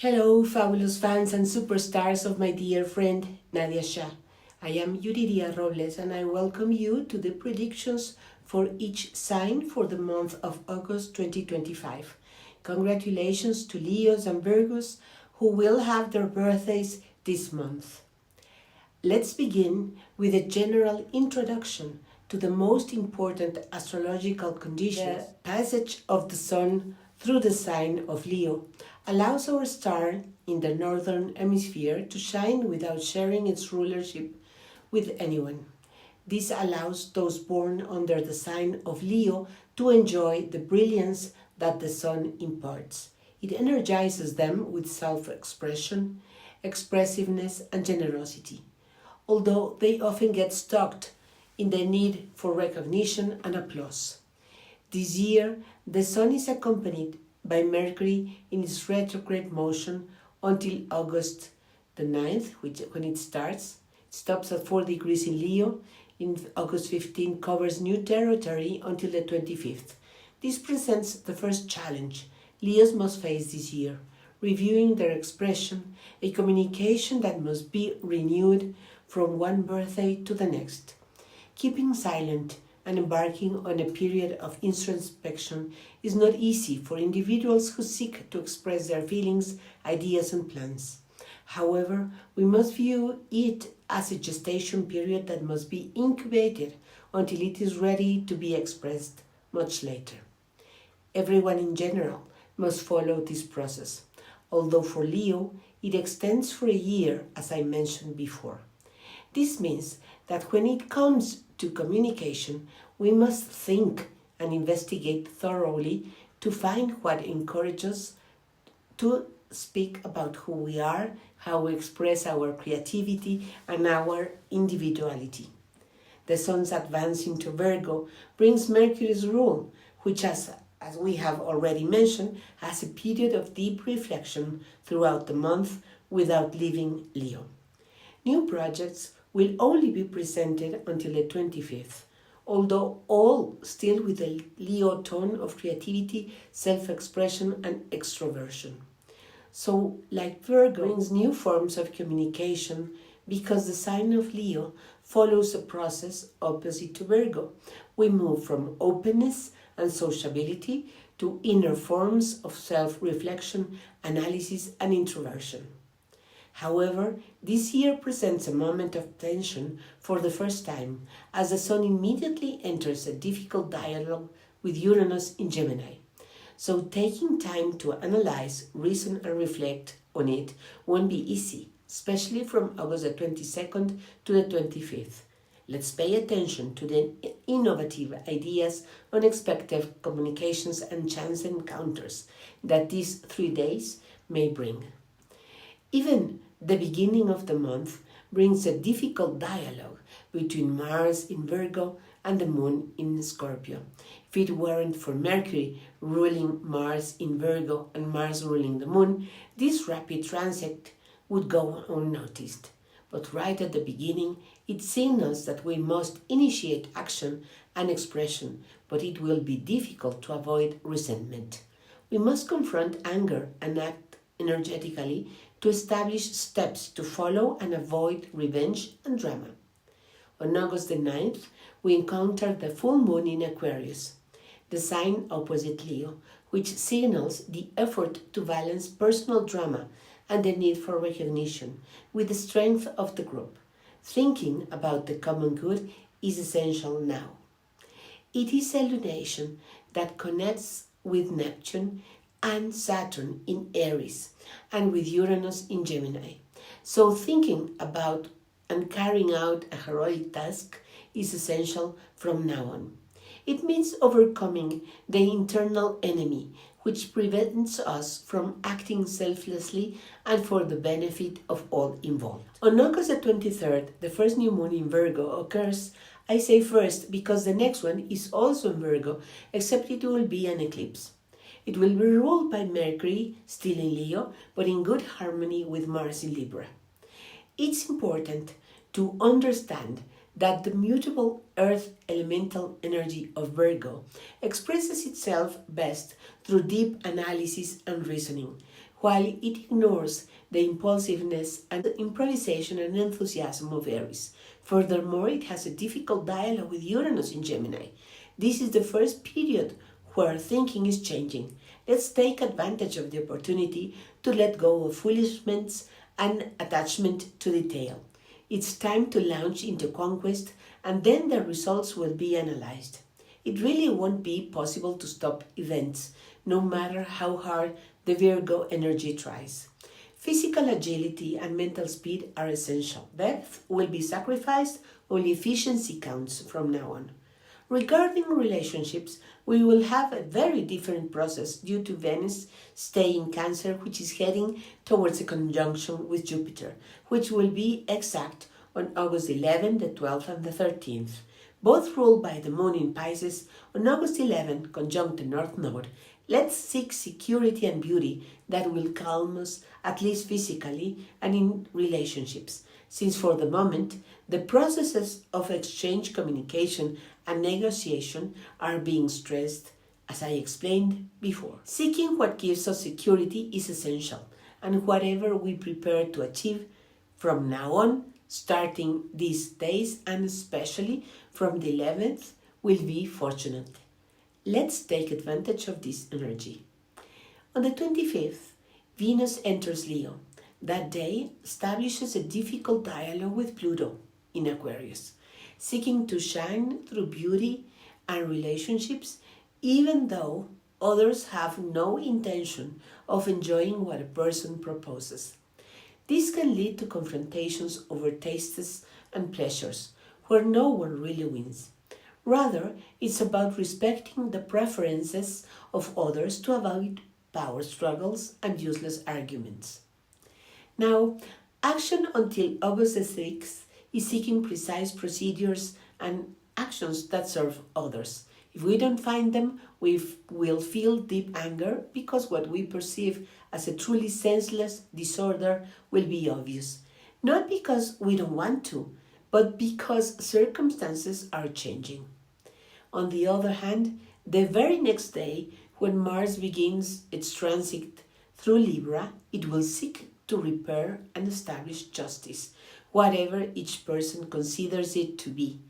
Hello, fabulous fans and superstars of my dear friend Nadiya Shah. I am Yuriria Robles and I welcome you to the predictions for each sign for the month of August 2025. Congratulations to Leos and Virgos who will have their birthdays this month. Let's begin with a general introduction to the most important astrological conditions. The passage of the Sun through the sign of Leo allows our star in the northern hemisphere to shine without sharing its rulership with anyone. This allows those born under the sign of Leo to enjoy the brilliance that the Sun imparts. It energizes them with self-expression, expressiveness, and generosity, although they often get stuck in the need for recognition and applause. This year, the Sun is accompanied by Mercury in its retrograde motion until August the 9th, when it stops at 4 degrees in Leo. In August 15, covers new territory until the 25th. This presents the first challenge Leos must face this year, reviewing their expression, a communication that must be renewed from one birthday to the next. Keeping silent and embarking on a period of introspection is not easy for individuals who seek to express their feelings, ideas, and plans. However, we must view it as a gestation period that must be incubated until it is ready to be expressed much later. Everyone in general must follow this process, although for Leo it extends for a year, as I mentioned before. This means that when it comes to communication, we must think and investigate thoroughly to find what encourages us to speak about who we are, how we express our creativity and our individuality. The Sun's advance into Virgo brings Mercury's rule, which, as we have already mentioned, has a period of deep reflection throughout the month without leaving Leo. New projects will only be presented until the 25th, although all still with a Leo tone of creativity, self-expression, and extroversion. So, like Virgo, brings new forms of communication because the sign of Leo follows a process opposite to Virgo. We move from openness and sociability to inner forms of self-reflection, analysis, and introversion. However, this year presents a moment of tension for the first time, as the Sun immediately enters a difficult dialogue with Uranus in Gemini. So taking time to analyze, reason, and reflect on it won't be easy, especially from August the 22nd to the 25th. Let's pay attention to the innovative ideas, unexpected communications, and chance encounters that these 3 days may bring. Even the beginning of the month brings a difficult dialogue between Mars in Virgo and the Moon in Scorpio. If it weren't for Mercury ruling Mars in Virgo and Mars ruling the Moon, this rapid transit would go unnoticed. But right at the beginning, it signals that we must initiate action and expression, but it will be difficult to avoid resentment. We must confront anger and act energetically to establish steps to follow and avoid revenge and drama. On August the 9th, we encounter the full moon in Aquarius, the sign opposite Leo, which signals the effort to balance personal drama and the need for recognition with the strength of the group. Thinking about the common good is essential now. It is a lunation that connects with Neptune and Saturn in Aries, and with Uranus in Gemini. So thinking about and carrying out a heroic task is essential from now on. It means overcoming the internal enemy, which prevents us from acting selflessly and for the benefit of all involved. On August the 23rd, the first new moon in Virgo occurs. I say first because the next one is also in Virgo, except it will be an eclipse. It will be ruled by Mercury, still in Leo, but in good harmony with Mars in Libra. It's important to understand that the mutable earth elemental energy of Virgo expresses itself best through deep analysis and reasoning, while it ignores the impulsiveness and the improvisation and enthusiasm of Aries. Furthermore, it has a difficult dialogue with Uranus in Gemini. This is the first period where thinking is changing. Let's take advantage of the opportunity to let go of foolishness and attachment to detail. It's time to launch into conquest, and then the results will be analyzed. It really won't be possible to stop events, no matter how hard the Virgo energy tries. Physical agility and mental speed are essential. Depth will be sacrificed, only efficiency counts from now on. Regarding relationships, we will have a very different process due to Venus staying in Cancer, which is heading towards a conjunction with Jupiter, which will be exact on August 11, the 12th, and the 13th. Both ruled by the Moon in Pisces, on August 11, conjunct the North Node. Let's seek security and beauty that will calm us, at least physically and in relationships, since for the moment, the processes of exchange, communication, and negotiation are being stressed, as I explained before. Seeking what gives us security is essential, and whatever we prepare to achieve from now on, starting these days and especially from the 11th, will be fortunate. Let's take advantage of this energy. On the 25th, Venus enters Leo. That day establishes a difficult dialogue with Pluto in Aquarius, seeking to shine through beauty and relationships, even though others have no intention of enjoying what a person proposes. This can lead to confrontations over tastes and pleasures, where no one really wins. Rather, it's about respecting the preferences of others to avoid power struggles and useless arguments. Now, action until August the 6th is seeking precise procedures and actions that serve others. If we don't find them, we will feel deep anger because what we perceive as a truly senseless disorder will be obvious. Not because we don't want to, but because circumstances are changing. On the other hand, the very next day, when Mars begins its transit through Libra, it will seek to repair and establish justice, whatever each person considers it to be,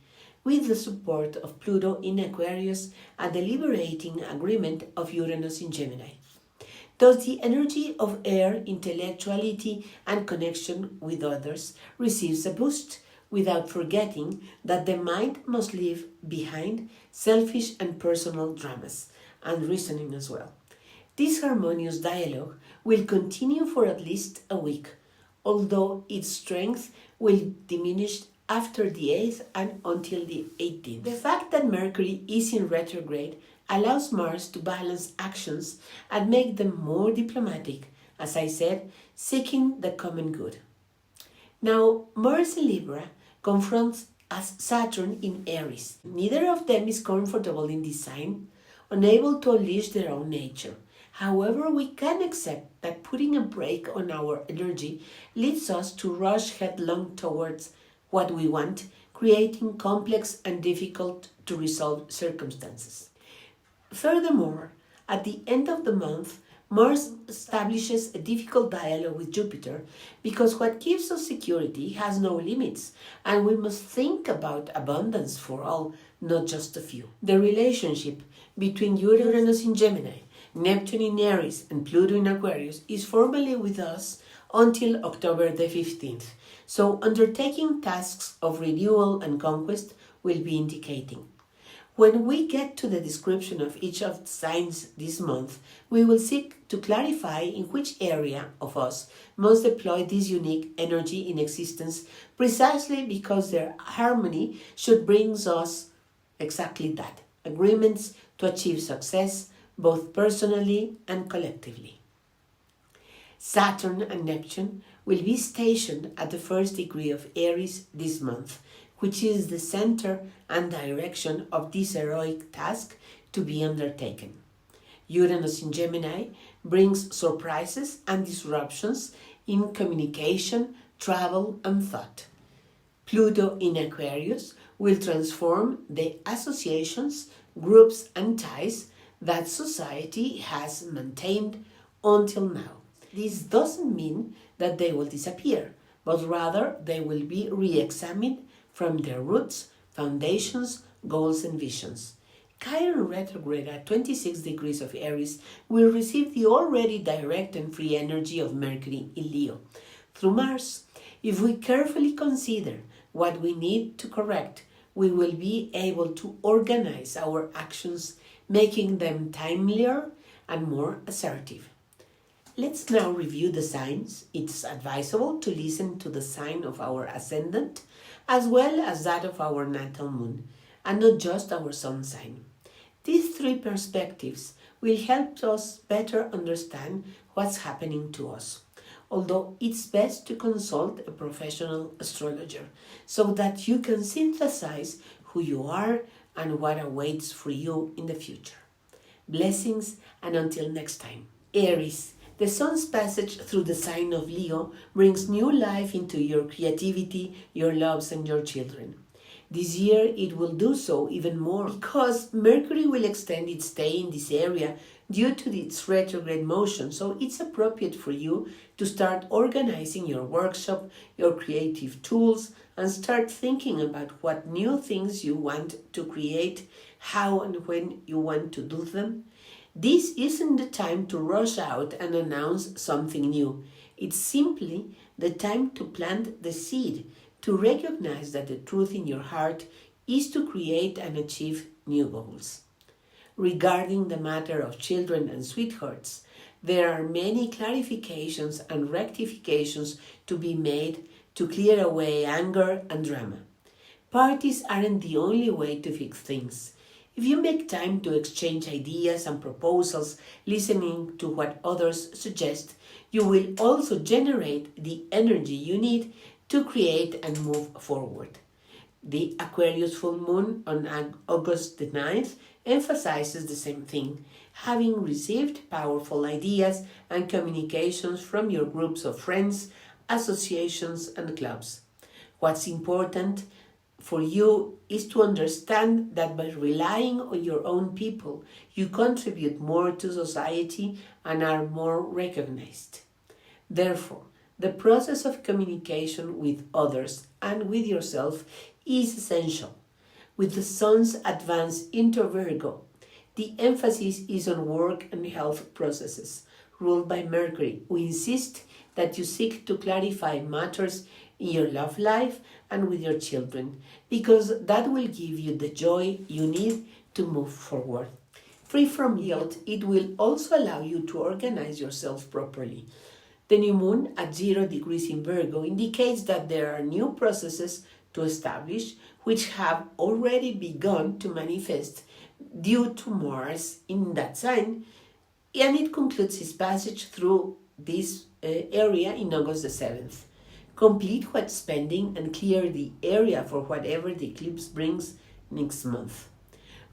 with the support of Pluto in Aquarius and the liberating agreement of Uranus in Gemini. Thus, the energy of air, intellectuality, and connection with others receives a boost, without forgetting that the mind must leave behind selfish and personal dramas, and reasoning as well. This harmonious dialogue will continue for at least a week, although its strength will diminish after the 8th and until the 18th. The fact that Mercury is in retrograde allows Mars to balance actions and make them more diplomatic, as I said, seeking the common good. Now, Mars in Libra confronts Saturn in Aries. Neither of them is comfortable in this sign, unable to unleash their own nature. However, we can accept that putting a brake on our energy leads us to rush headlong towards what we want, creating complex and difficult to resolve circumstances. Furthermore, at the end of the month, Mars establishes a difficult dialogue with Jupiter because what gives us security has no limits, and we must think about abundance for all, not just a few. The relationship between Uranus in Gemini, Neptune in Aries, and Pluto in Aquarius is formally with us until October the 15th, so undertaking tasks of renewal and conquest will be indicating. When we get to the description of each of the signs this month, we will seek to clarify in which area of us must deploy this unique energy in existence, precisely because their harmony should bring us exactly that, agreements to achieve success, both personally and collectively. Saturn and Neptune will be stationed at the first degree of Aries this month, which is the center and direction of this heroic task to be undertaken. Uranus in Gemini brings surprises and disruptions in communication, travel, and thought. Pluto in Aquarius will transform the associations, groups, and ties that society has maintained until now. This doesn't mean that they will disappear, but rather they will be re-examined from their roots, foundations, goals and visions. Chiron retrograde at 26 degrees of Aries will receive the already direct and free energy of Mercury in Leo through Mars. If we carefully consider what we need to correct, we will be able to organize our actions, making them timelier and more assertive. Let's now review the signs. It's advisable to listen to the sign of our ascendant as well as that of our natal moon, and not just our sun sign. These three perspectives will help us better understand what's happening to us, although it's best to consult a professional astrologer so that you can synthesize who you are and what awaits for you in the future. Blessings, and until next time. Aries, the sun's passage through the sign of Leo brings new life into your creativity, your loves, and your children. This year it will do so even more because Mercury will extend its stay in this area due to its retrograde motion, so it's appropriate for you to start organizing your workshop, your creative tools, and start thinking about what new things you want to create, how and when you want to do them. This isn't the time to rush out and announce something new. It's simply the time to plant the seed, to recognize that the truth in your heart is to create and achieve new goals. Regarding the matter of children and sweethearts, there are many clarifications and rectifications to be made to clear away anger and drama. Parties aren't the only way to fix things. If you make time to exchange ideas and proposals, listening to what others suggest, you will also generate the energy you need to create and move forward. The Aquarius full moon on August the 9th emphasizes the same thing, having received powerful ideas and communications from your groups of friends, associations, and clubs. What's important for you is to understand that by relying on your own people, you contribute more to society and are more recognized. Therefore, the process of communication with others and with yourself is essential. With the sun's advance into Virgo, the emphasis is on work and health processes ruled by Mercury. We insist that you seek to clarify matters in your love life and with your children, because that will give you the joy you need to move forward. Free from guilt, it will also allow you to organize yourself properly. The new moon at 0 degrees in Virgo indicates that there are new processes to establish which have already begun to manifest due to Mars in that sign, and it concludes its passage through this area in August the 7th. Complete what's pending and clear the area for whatever the eclipse brings next month.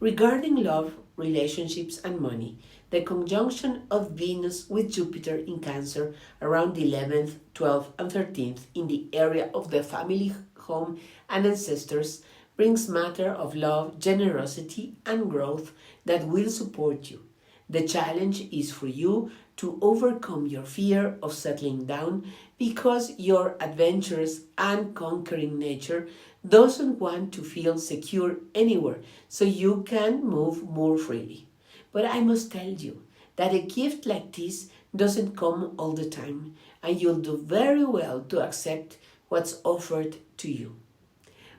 Regarding love, relationships, and money, the conjunction of Venus with Jupiter in Cancer around the 11th, 12th, and 13th in the area of the family, home, and ancestors brings matter of love, generosity, and growth that will support you. The challenge is for you to overcome your fear of settling down because your adventurous and conquering nature doesn't want to feel secure anywhere, so you can move more freely. But I must tell you that a gift like this doesn't come all the time, and you'll do very well to accept what's offered to you.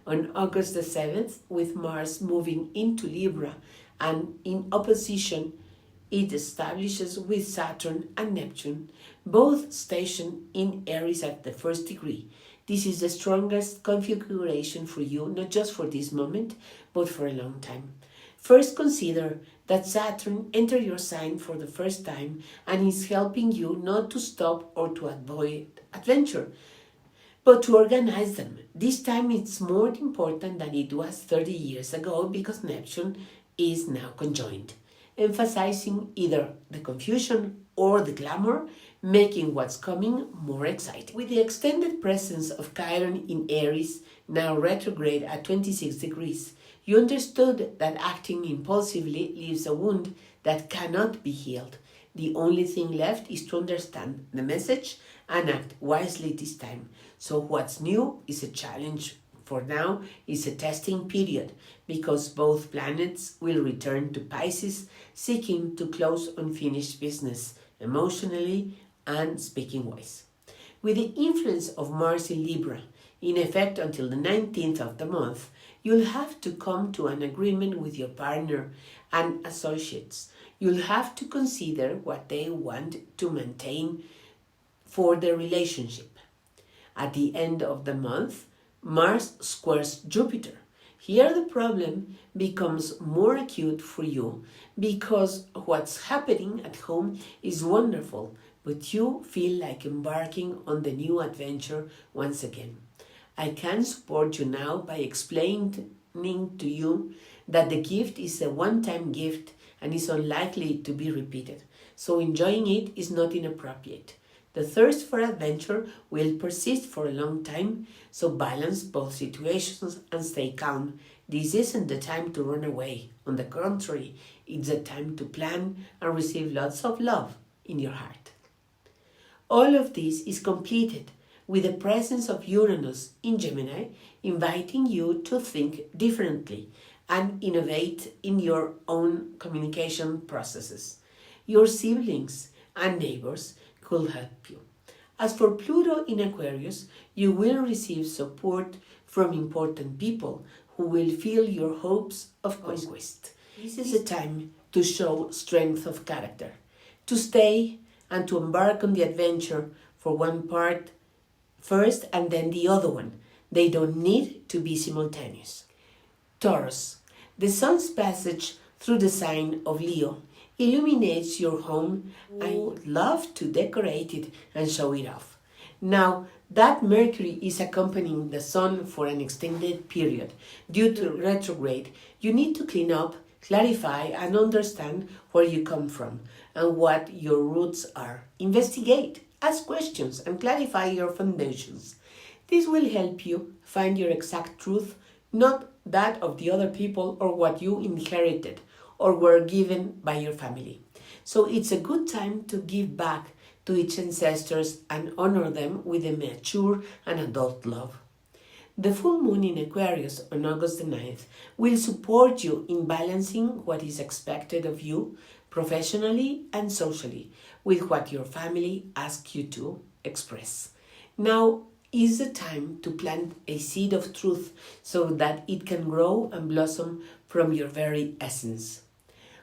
On August the 7th, with Mars moving into Libra and in opposition, it establishes with Saturn and Neptune, both stationed in Aries at the 1st degree. This is the strongest configuration for you, not just for this moment, but for a long time. First, consider that Saturn entered your sign for the first time and is helping you not to stop or to avoid adventure, but to organize them. This time it's more important than it was 30 years ago because Neptune is now conjoined, emphasizing either the confusion or the glamour, making what's coming more exciting. With the extended presence of Chiron in Aries, now retrograde at 26 degrees, you understood that acting impulsively leaves a wound that cannot be healed. The only thing left is to understand the message and act wisely this time. So what's new is a challenge. For now, is a testing period because both planets will return to Pisces, seeking to close unfinished business emotionally and speaking wise. With the influence of Mars in Libra, in effect until the 19th of the month, you'll have to come to an agreement with your partner and associates. You'll have to consider what they want to maintain for the relationship. At the end of the month, Mars squares Jupiter. Here the problem becomes more acute for you because what's happening at home is wonderful, but you feel like embarking on the new adventure once again. I can support you now by explaining to you that the gift is a one-time gift and is unlikely to be repeated, so enjoying it is not inappropriate. The thirst for adventure will persist for a long time, so balance both situations and stay calm. This isn't the time to run away. On the contrary, it's a time to plan and receive lots of love in your heart. All of this is completed with the presence of Uranus in Gemini, inviting you to think differently and innovate in your own communication processes. Your siblings and neighbors could help you. As for Pluto in Aquarius, you will receive support from important people who will fill your hopes of conquest. This is a time to show strength of character, to stay and to embark on the adventure for one part first and then the other one. They don't need to be simultaneous. Taurus, the sun's passage through the sign of Leo illuminates your home and would love to decorate it and show it off. Now that Mercury is accompanying the sun for an extended period due to retrograde, you need to clean up, clarify, and understand where you come from and what your roots are. Investigate, ask questions, and clarify your foundations. This will help you find your exact truth, not that of the other people or what you inherited or were given by your family. So it's a good time to give back to its ancestors and honor them with a mature and adult love. The full moon in Aquarius on August the 9th will support you in balancing what is expected of you professionally and socially with what your family asks you to express. Now is the time to plant a seed of truth so that it can grow and blossom from your very essence.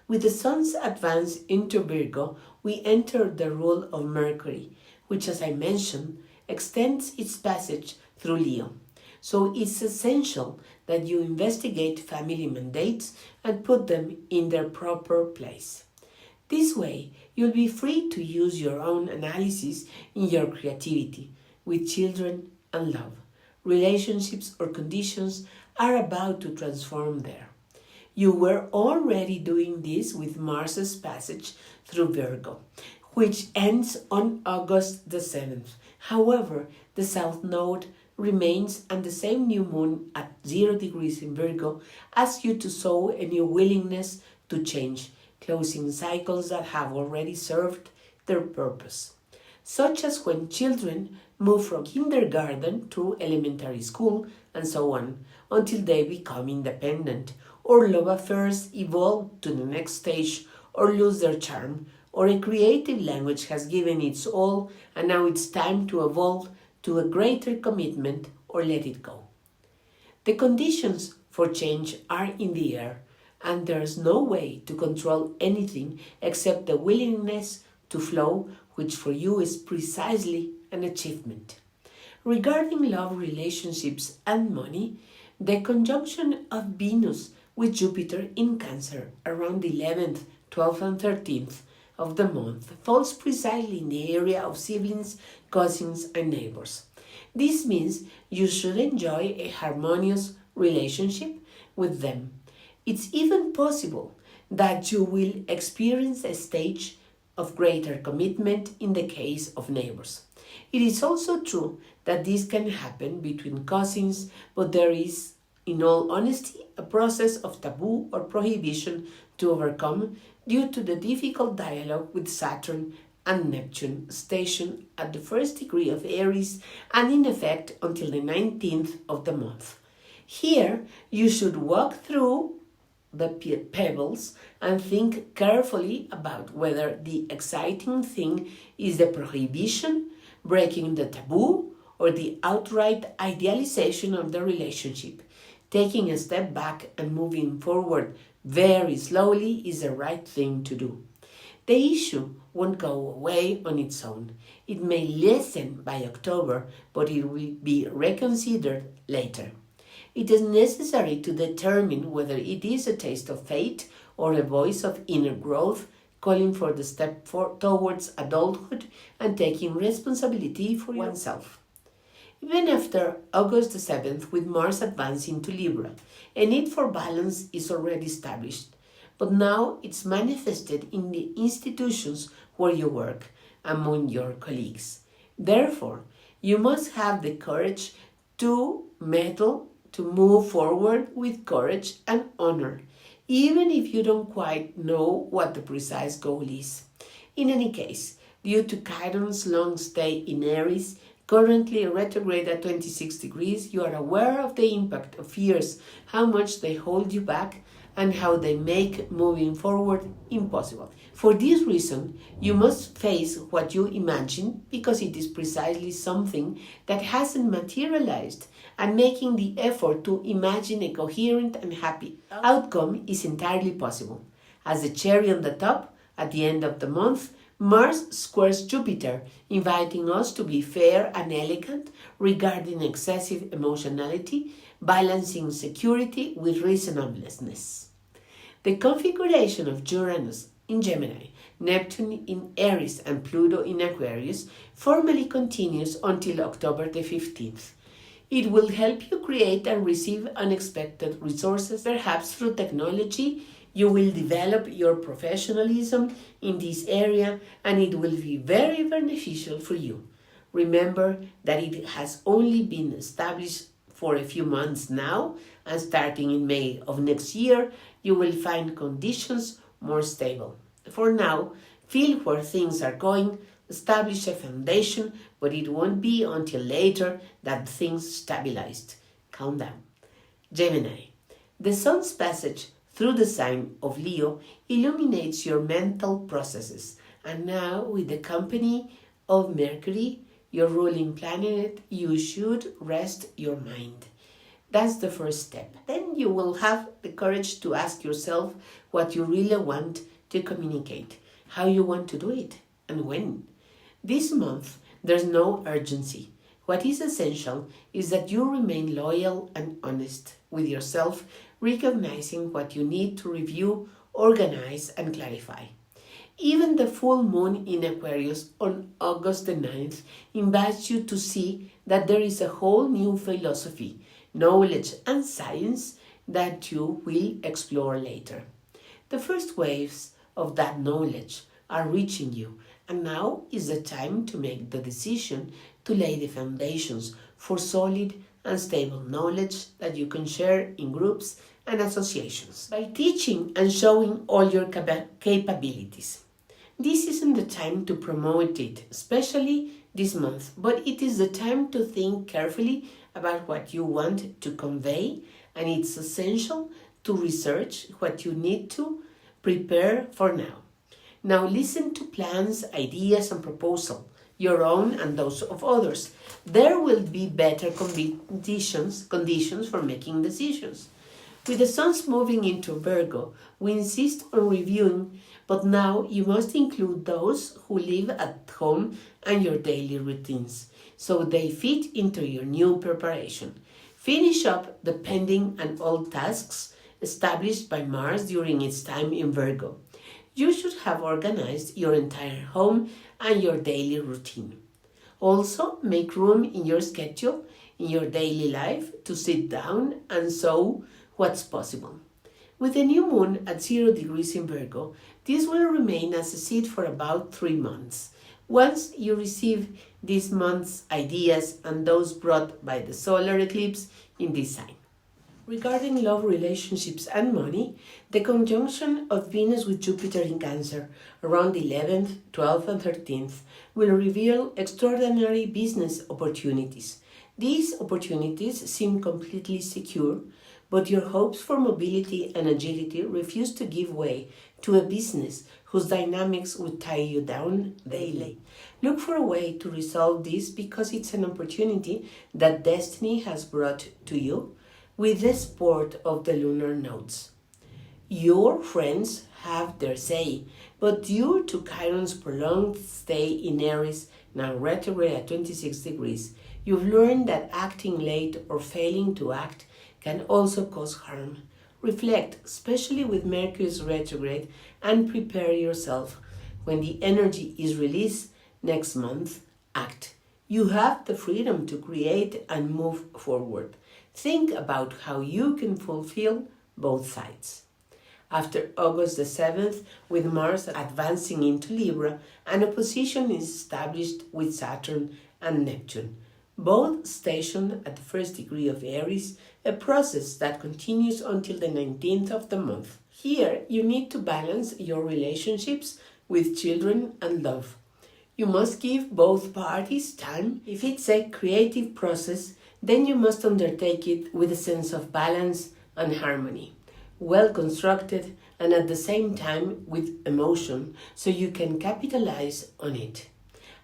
With the sun's advance into Virgo, we enter the rule of Mercury, which, as I mentioned, extends its passage through Leo. So it's essential that you investigate family mandates and put them in their proper place. This way, you'll be free to use your own analysis in your creativity, with children and love. Relationships or conditions are about to transform there. You were already doing this with Mars's passage through Virgo, which ends on August the 7th. However, the South Node remains and the same new moon at 0 degrees in Virgo asks you to show a new willingness to change, closing cycles that have already served their purpose, such as when children move from kindergarten to elementary school and so on, until they become independent, or love affairs evolve to the next stage or lose their charm, or a creative language has given its all and now it's time to evolve to a greater commitment or let it go. The conditions for change are in the air, and there's no way to control anything except the willingness to flow, which for you is precisely an achievement. Regarding love, relationships, and money, the conjunction of Venus with Jupiter in Cancer around the 11th, 12th, and 13th of the month falls precisely in the area of siblings, cousins, and neighbors. This means you should enjoy a harmonious relationship with them. It's even possible that you will experience a stage of greater commitment in the case of neighbors. It is also true that this can happen between cousins, but there is, in all honesty, a process of taboo or prohibition to overcome due to the difficult dialogue with Saturn and Neptune stationed at the first degree of Aries and in effect until the 19th of the month. Here, you should walk through the pebbles and think carefully about whether the exciting thing is the prohibition, breaking the taboo, or the outright idealization of the relationship. Taking a step back and moving forward very slowly is the right thing to do. The issue won't go away on its own. It may lessen by October, but it will be reconsidered later. It is necessary to determine whether it is a taste of fate or a voice of inner growth calling for the step towards adulthood and taking responsibility for oneself. Even after August the 7th, with Mars advancing to Libra, a need for balance is already established, but now it's manifested in the institutions where you work, among your colleagues. Therefore, you must have the courage to meddle, to move forward with courage and honor, even if you don't quite know what the precise goal is. In any case, due to Chiron's long stay in Aries, currently retrograde at 26 degrees, you are aware of the impact of fears, how much they hold you back, and how they make moving forward impossible. For this reason, you must face what you imagine because it is precisely something that hasn't materialized, and making the effort to imagine a coherent and happy outcome is entirely possible. As the cherry on the top, at the end of the month, Mars squares Jupiter, inviting us to be fair and elegant regarding excessive emotionality, balancing security with reasonableness. The configuration of Uranus in Gemini, Neptune in Aries, and Pluto in Aquarius formally continues until October the 15th. It will help you create and receive unexpected resources, perhaps through technology. You will develop your professionalism in this area and it will be very beneficial for you. Remember that it has only been established for a few months now, and starting in May of next year, you will find conditions more stable. For now, feel where things are going, establish a foundation, but it won't be until later that things stabilized. Calm down. Gemini. The Sun's passage through the sign of Leo illuminates your mental processes, and now with the company of Mercury, your ruling planet, you should rest your mind. That's the first step. Then you will have the courage to ask yourself what you really want to communicate, how you want to do it, and when. This month, there's no urgency. What is essential is that you remain loyal and honest with yourself, recognizing what you need to review, organize, and clarify. Even the full moon in Aquarius on August the 9th invites you to see that there is a whole new philosophy, knowledge, and science that you will explore later. The first waves of that knowledge are reaching you, and now is the time to make the decision to lay the foundations for solid and stable knowledge that you can share in groups and associations by teaching and showing all your capabilities. This isn't the time to promote it, especially this month, but it is the time to think carefully about what you want to convey, and it's essential to research what you need to prepare for now. Now listen to plans, ideas, and proposals, your own and those of others. There will be better conditions for making decisions. With the Sun's moving into Virgo, we insist on reviewing, but now you must include those who live at home and your daily routines, so they fit into your new preparation. Finish up the pending and old tasks established by Mars during its time in Virgo. You should have organized your entire home and your daily routine. Also, make room in your schedule, in your daily life, to sit down and sow what's possible. With the new moon at 0 degrees in Virgo, this will remain as a seed for about 3 months. Once you receive this month's ideas and those brought by the solar eclipse in this sign. Regarding love, relationships, and money, the conjunction of Venus with Jupiter in Cancer around the 11th, 12th, and 13th will reveal extraordinary business opportunities. These opportunities seem completely secure, but your hopes for mobility and agility refuse to give way to a business whose dynamics would tie you down daily. Look for a way to resolve this because it's an opportunity that destiny has brought to you with the support of the lunar nodes. Your friends have their say, but due to Chiron's prolonged stay in Aries, now retrograde at 26 degrees, you've learned that acting late or failing to act can also cause harm. Reflect, especially with Mercury's retrograde, and prepare yourself. When the energy is released next month, act. You have the freedom to create and move forward. Think about how you can fulfill both sides. After August the 7th, with Mars advancing into Libra, an opposition is established with Saturn and Neptune, both stationed at the first degree of Aries, a process that continues until the 19th of the month. Here, you need to balance your relationships with children and love. You must give both parties time. If it's a creative process, then you must undertake it with a sense of balance and harmony, well constructed and at the same time with emotion, so you can capitalize on it.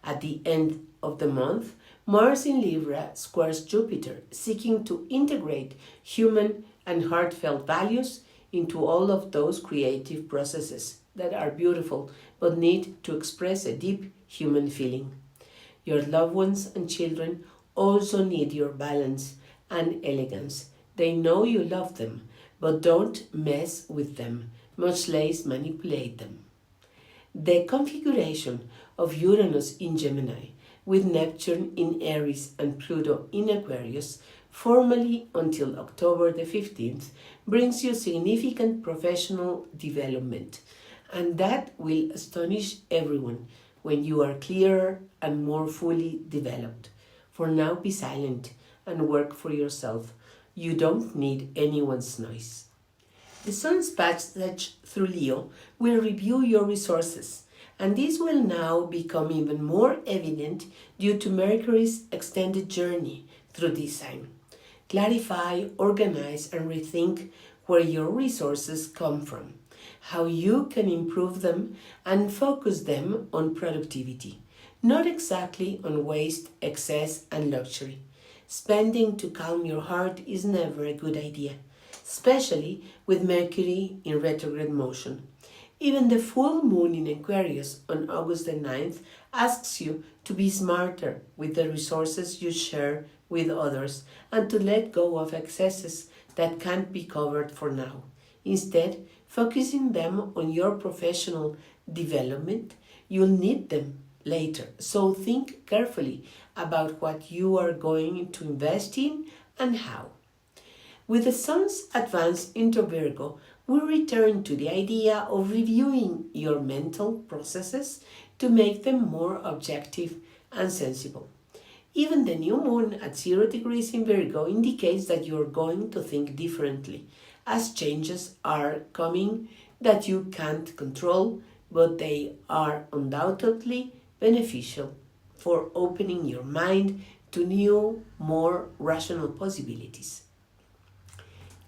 At the end of the month, Mars in Libra squares Jupiter, seeking to integrate human and heartfelt values into all of those creative processes that are beautiful but need to express a deep human feeling. Your loved ones and children also need your balance and elegance. They know you love them, but don't mess with them, much less manipulate them. The configuration of Uranus in Gemini with Neptune in Aries and Pluto in Aquarius, formally until October the 15th, brings you significant professional development, and that will astonish everyone when you are clearer and more fully developed. For now, be silent and work for yourself. You don't need anyone's noise. The Sun's passage through Leo will review your resources, and this will now become even more evident due to Mercury's extended journey through this sign. Clarify, organize, and rethink where your resources come from, how you can improve them, and focus them on productivity, not exactly on waste, excess, and luxury. Spending to calm your heart is never a good idea, especially with Mercury in retrograde motion. Even the full moon in Aquarius on August the 9th asks you to be smarter with the resources you share with others and to let go of excesses that can't be covered for now. Instead, focusing them on your professional development, you'll need them later. So think carefully about what you are going to invest in and how. With the Sun's advance into Virgo, we return to the idea of reviewing your mental processes to make them more objective and sensible. Even the new moon at 0 degrees in Virgo indicates that you're going to think differently, as changes are coming that you can't control, but they are undoubtedly beneficial for opening your mind to new, more rational possibilities.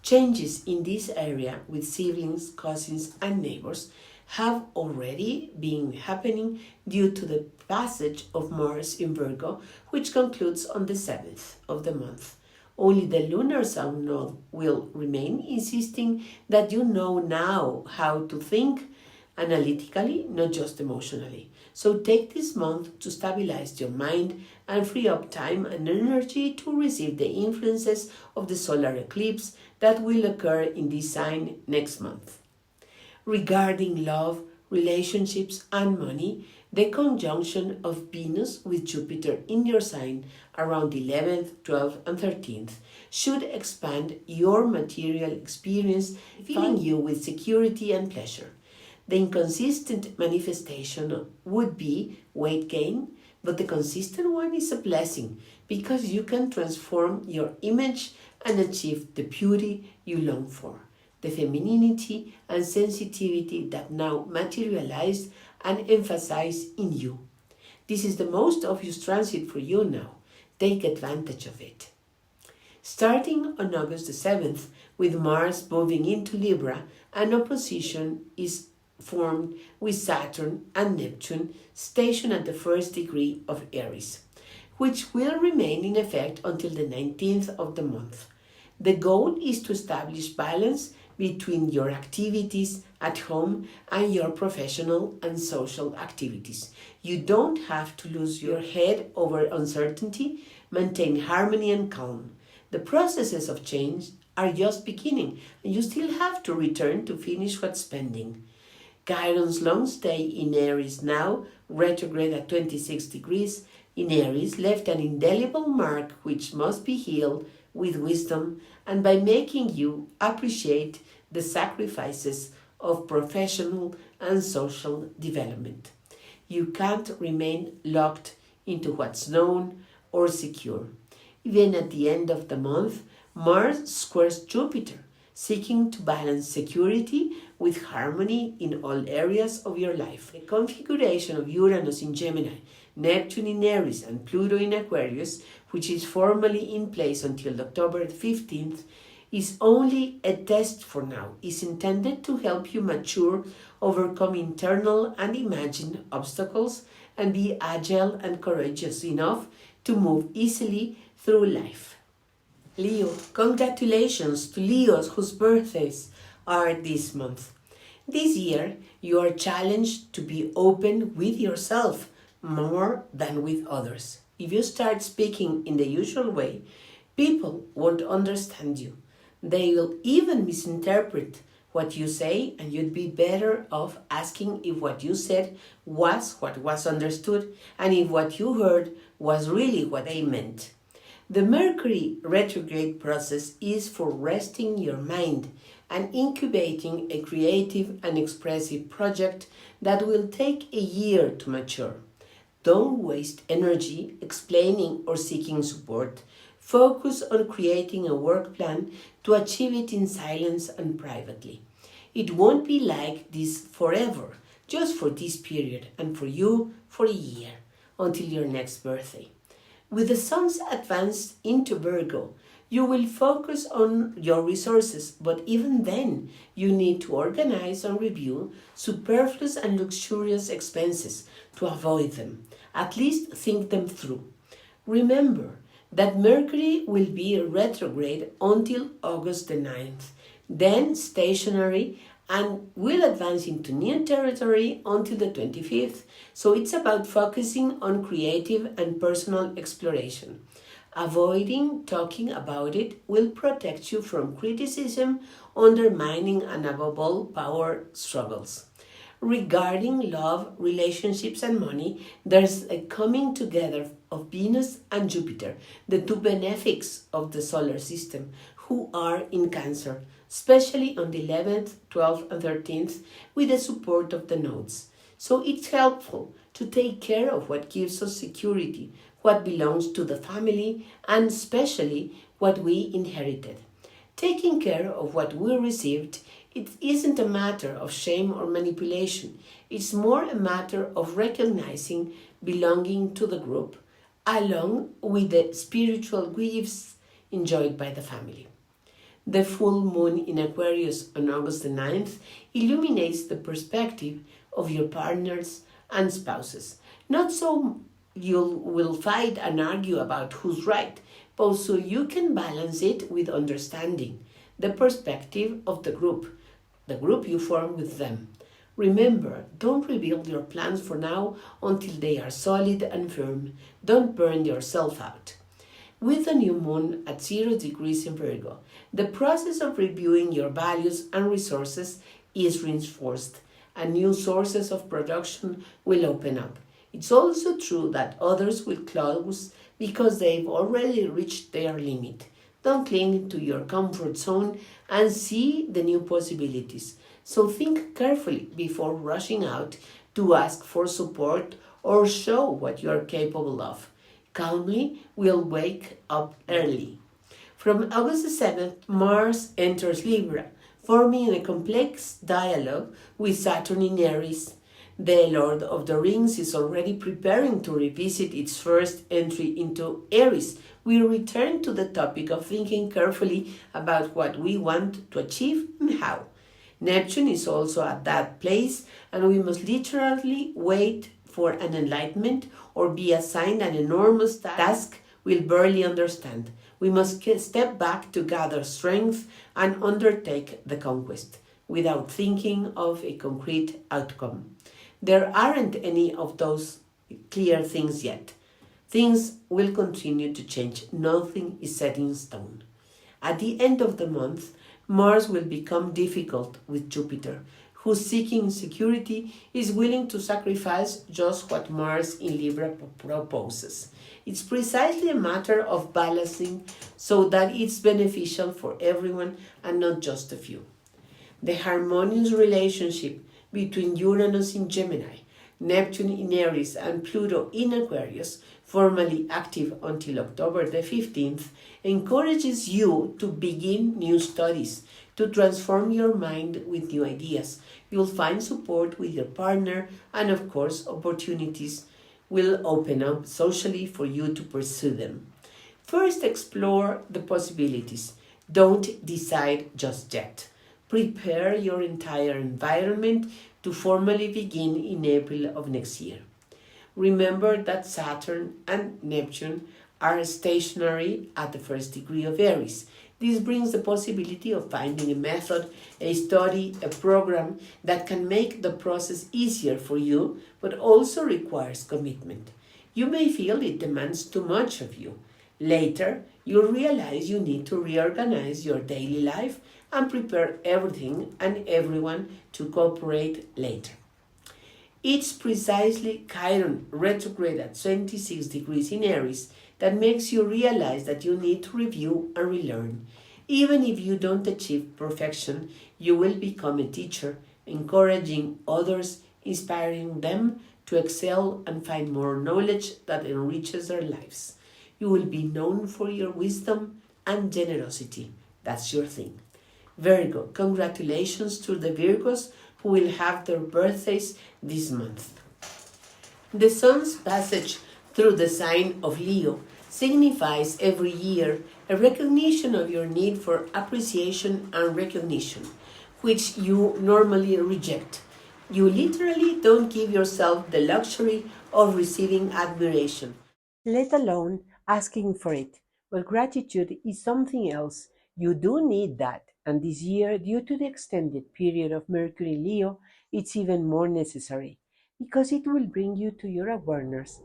Changes in this area with siblings, cousins, and neighbors have already been happening due to the passage of Mars in Virgo, which concludes on the 7th of the month. Only the lunar sun node will remain, insisting that you know now how to think analytically, not just emotionally. So take this month to stabilize your mind and free up time and energy to receive the influences of the solar eclipse that will occur in this sign next month. Regarding love, relationships, and money, the conjunction of Venus with Jupiter in your sign around 11th, 12th, and 13th should expand your material experience, filling you with security and pleasure. The inconsistent manifestation would be weight gain, but the consistent one is a blessing because you can transform your image and achieve the beauty you long for, the femininity and sensitivity that now materialize and emphasize in you. This is the most obvious transit for you now. Take advantage of it. Starting on August the 7th, with Mars moving into Libra, an opposition is formed with Saturn and Neptune stationed at the first degree of Aries, which will remain in effect until the 19th of the month. The goal is to establish balance between your activities at home and your professional and social activities. You don't have to lose your head over uncertainty. Maintain harmony and calm. The processes of change are just beginning, and you still have to return to finish what's pending. Chiron's long stay in Aries, now retrograde at 26 degrees in Aries, left an indelible mark which must be healed with wisdom and by making you appreciate the sacrifices of professional and social development. You can't remain locked into what's known or secure. Even at the end of the month, Mars squares Jupiter, seeking to balance security with harmony in all areas of your life. The configuration of Uranus in Gemini, Neptune in Aries, and Pluto in Aquarius, which is formally in place until October 15th, is only a test for now. Is intended to help you mature, overcome internal and imagined obstacles, and be agile and courageous enough to move easily through life. Leo, congratulations to Leos whose birthdays are this month. This year, you are challenged to be open with yourself more than with others. If you start speaking in the usual way, people won't understand you. They will even misinterpret what you say, and you'd be better off asking if what you said was what was understood and if what you heard was really what they meant. The Mercury retrograde process is for resting your mind and incubating a creative and expressive project that will take a year to mature. Don't waste energy explaining or seeking support. Focus on creating a work plan to achieve it in silence and privately. It won't be like this forever, just for this period, and for you for a year, until your next birthday. With the Sun's advance into Virgo, you will focus on your resources, but even then, you need to organize and review superfluous and luxurious expenses to avoid them. At least think them through. Remember that Mercury will be retrograde until August the 9th, then stationary, and will advance into new territory until the 25th. So it's about focusing on creative and personal exploration. Avoiding talking about it will protect you from criticism, undermining, and above all, power struggles. Regarding love, relationships, and money, there's a coming together of Venus and Jupiter, the two benefics of the solar system, who are in Cancer, especially on the 11th, 12th, and 13th, with the support of the nodes. So it's helpful to take care of what gives us security, what belongs to the family, and especially what we inherited. Taking care of what we received, it isn't a matter of shame or manipulation. It's more a matter of recognizing belonging to the group, along with the spiritual gifts enjoyed by the family. The full moon in Aquarius on August the 9th illuminates the perspective of your partners and spouses. Not so you will fight and argue about who's right, but so you can balance it with understanding the perspective of the group you form with them. Remember, don't reveal your plans for now until they are solid and firm. Don't burn yourself out. With the new moon at 0 degrees in Virgo, the process of reviewing your values and resources is reinforced, and new sources of production will open up. It's also true that others will close because they've already reached their limit. Don't cling to your comfort zone and see the new possibilities. So think carefully before rushing out to ask for support or show what you are capable of. Calmly, we'll wake up early. From August the 7th, Mars enters Libra, forming a complex dialogue with Saturn in Aries. The Lord of the Rings is already preparing to revisit its first entry into Aries. We return to the topic of thinking carefully about what we want to achieve and how. Neptune is also at that place, and we must literally wait for an enlightenment or be assigned an enormous task we'll barely understand. We must step back to gather strength and undertake the conquest without thinking of a concrete outcome. There aren't any of those clear things yet. Things will continue to change. Nothing is set in stone. At the end of the month, Mars will become difficult with Jupiter, who, seeking security, is willing to sacrifice just what Mars in Libra proposes. It's precisely a matter of balancing so that it's beneficial for everyone and not just a few. The harmonious relationship between Uranus in Gemini, Neptune in Aries, and Pluto in Aquarius, formally active until October the 15th, encourages you to begin new studies, to transform your mind with new ideas. You'll find support with your partner, and of course, opportunities will open up socially for you to pursue them. First, explore the possibilities. Don't decide just yet. Prepare your entire environment to formally begin in April of next year. Remember that Saturn and Neptune are stationary at the first degree of Aries. This brings the possibility of finding a method, a study, a program that can make the process easier for you, but also requires commitment. You may feel it demands too much of you. Later, you'll realize you need to reorganize your daily life and prepare everything and everyone to cooperate later. It's precisely Chiron retrograde at 26 degrees in Aries that makes you realize that you need to review and relearn. Even if you don't achieve perfection, you will become a teacher, encouraging others, inspiring them to excel and find more knowledge that enriches their lives. You will be known for your wisdom and generosity. That's your thing. Virgo, congratulations to the Virgos who will have their birthdays this month. The Sun's passage through the sign of Leo signifies every year a recognition of your need for appreciation and recognition, which you normally reject. You literally don't give yourself the luxury of receiving admiration, let alone asking for it. But gratitude is something else. You do need that, and this year, due to the extended period of Mercury Leo, it's even more necessary because it will bring you to your awareness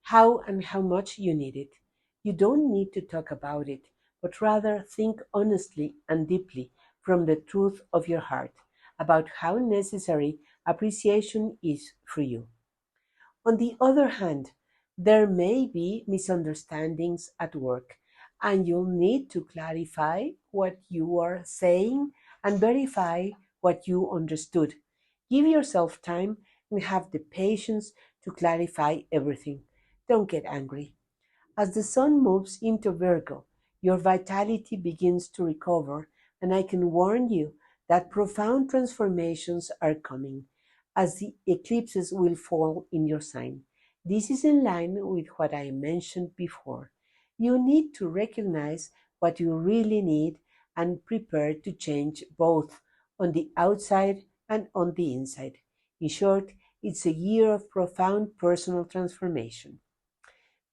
how and how much you need it. You don't need to talk about it, but rather think honestly and deeply from the truth of your heart about how necessary appreciation is for you. On the other hand, there may be misunderstandings at work, and you'll need to clarify what you are saying and verify what you understood. Give yourself time and have the patience to clarify everything. Don't get angry. As the sun moves into Virgo, your vitality begins to recover, and I can warn you that profound transformations are coming as the eclipses will fall in your sign. This is in line with what I mentioned before. You need to recognize what you really need and prepare to change both on the outside and on the inside. In short, it's a year of profound personal transformation.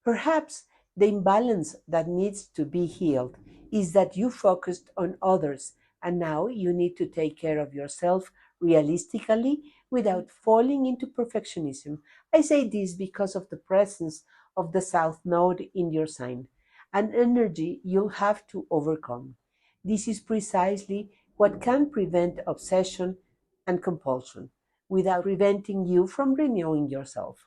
Perhaps the imbalance that needs to be healed is that you focused on others and now you need to take care of yourself realistically without falling into perfectionism. I say this because of the presence of the South Node in your sign, an energy you'll have to overcome. This is precisely what can prevent obsession and compulsion without preventing you from renewing yourself.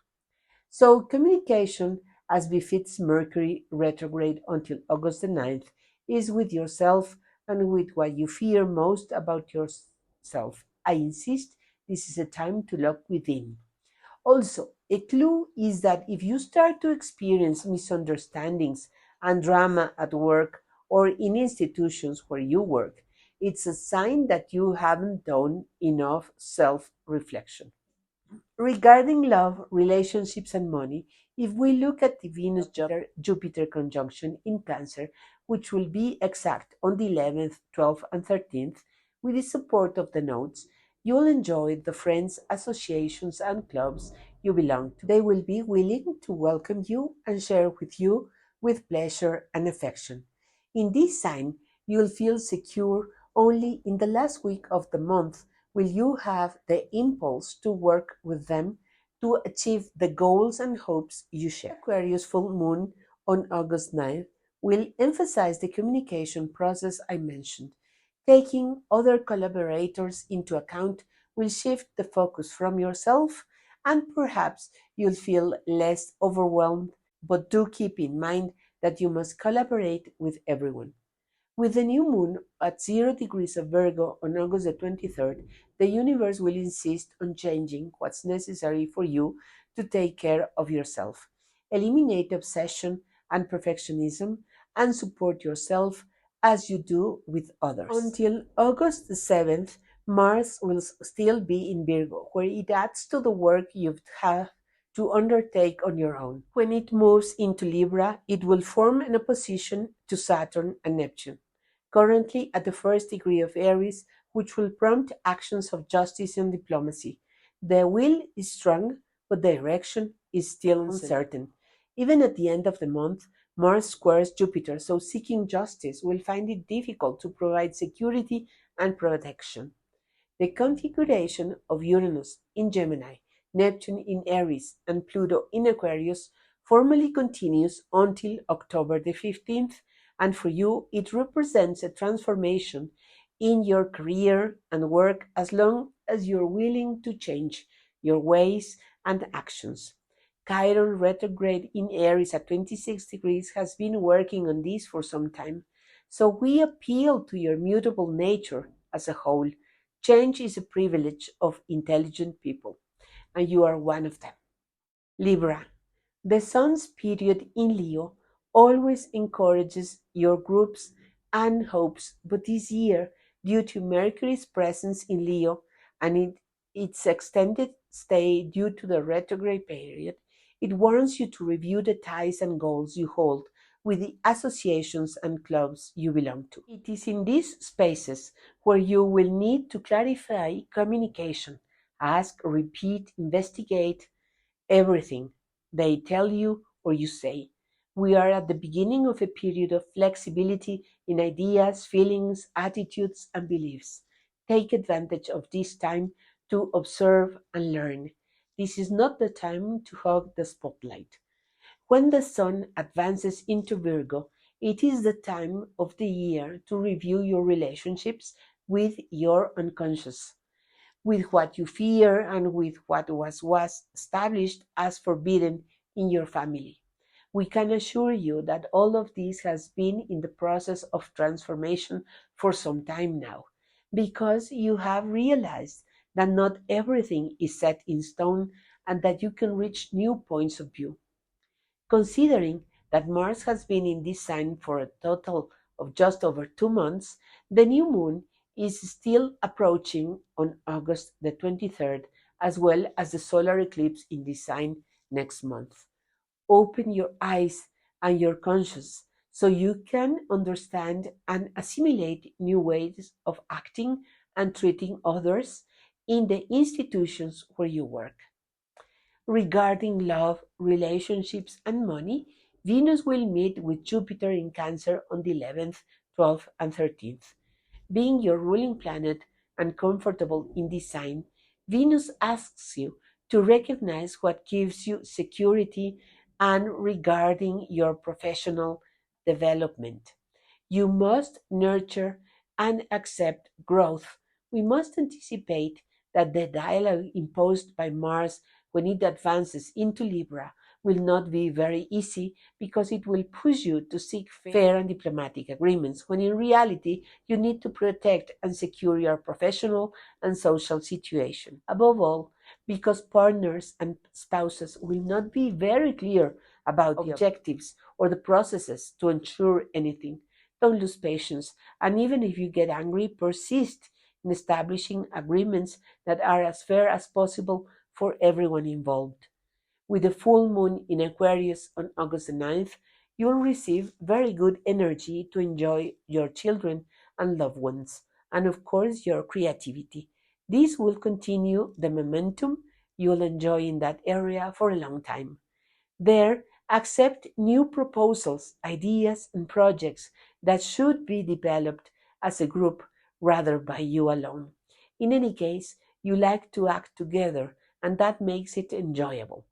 So, communication, as befits Mercury retrograde until August the 9th, is with yourself and with what you fear most about yourself. I insist this is a time to look within. Also, a clue is that if you start to experience misunderstandings and drama at work or in institutions where you work, it's a sign that you haven't done enough self-reflection. Regarding love, relationships, and money, if we look at the Venus Jupiter conjunction in Cancer, which will be exact on the 11th, 12th, and 13th, with the support of the nodes, you'll enjoy the friends, associations, and clubs you belong to. They will be willing to welcome you and share with you with pleasure and affection. In this sign, you'll feel secure only in the last week of the month will you have the impulse to work with them to achieve the goals and hopes you share. Aquarius full moon on August 9th will emphasize the communication process I mentioned. Taking other collaborators into account will shift the focus from yourself and perhaps you'll feel less overwhelmed, but do keep in mind that you must collaborate with everyone. With the new moon at 0 degrees of Virgo on August the 23rd, the universe will insist on changing what's necessary for you to take care of yourself. Eliminate obsession and perfectionism and support yourself as you do with others. Until August the 7th, Mars will still be in Virgo, where it adds to the work you've had to undertake on your own. When it moves into Libra, it will form an opposition to Saturn and Neptune, currently at the first degree of Aries, which will prompt actions of justice and diplomacy. The will is strong, but the direction is still uncertain. Even at the end of the month, Mars squares Jupiter, so seeking justice will find it difficult to provide security and protection. The configuration of Uranus in Gemini, Neptune in Aries, and Pluto in Aquarius formally continues until October the 15th, and for you it represents a transformation in your career and work as long as you're willing to change your ways and actions. Chiron retrograde in Aries at 26 degrees has been working on this for some time, so we appeal to your mutable nature as a whole. Change is a privilege of intelligent people, and you are one of them. Libra. The Sun's period in Leo always encourages your groups and hopes, but this year, due to Mercury's presence in Leo and its extended stay due to the retrograde period, it warns you to review the ties and goals you hold with the associations and clubs you belong to. It is in these spaces where you will need to clarify communication, ask, repeat, investigate everything they tell you or you say. We are at the beginning of a period of flexibility in ideas, feelings, attitudes, and beliefs. Take advantage of this time to observe and learn. This is not the time to hog the spotlight. When the Sun advances into Virgo, it is the time of the year to review your relationships with your unconscious, with what you fear and with what was established as forbidden in your family. We can assure you that all of this has been in the process of transformation for some time now, because you have realized that not everything is set in stone and that you can reach new points of view. Considering that Mars has been in this sign for a total of just over 2 months, the new moon is still approaching on August the 23rd, as well as the solar eclipse in this sign next month. Open your eyes and your conscience so you can understand and assimilate new ways of acting and treating others in the institutions where you work. Regarding love, relationships, and money, Venus will meet with Jupiter in Cancer on the 11th, 12th, and 13th. Being your ruling planet and comfortable in this sign, Venus asks you to recognize what gives you security and regarding your professional development. You must nurture and accept growth. We must anticipate that the dialogue imposed by Mars when it advances into Libra will not be very easy because it will push you to seek fair and diplomatic agreements, when in reality you need to protect and secure your professional and social situation. Above all, because partners and spouses will not be very clear about the objectives or the processes to ensure anything. don't lose patience, and even if you get angry, persist in establishing agreements that are as fair as possible for everyone involved. With the full moon in Aquarius on August the 9th, you'll receive very good energy to enjoy your children and loved ones, and of course, your creativity. This will continue the momentum you'll enjoy in that area for a long time. There, accept new proposals, ideas, and projects that should be developed as a group rather by you alone. In any case, you like to act together, and that makes it enjoyable.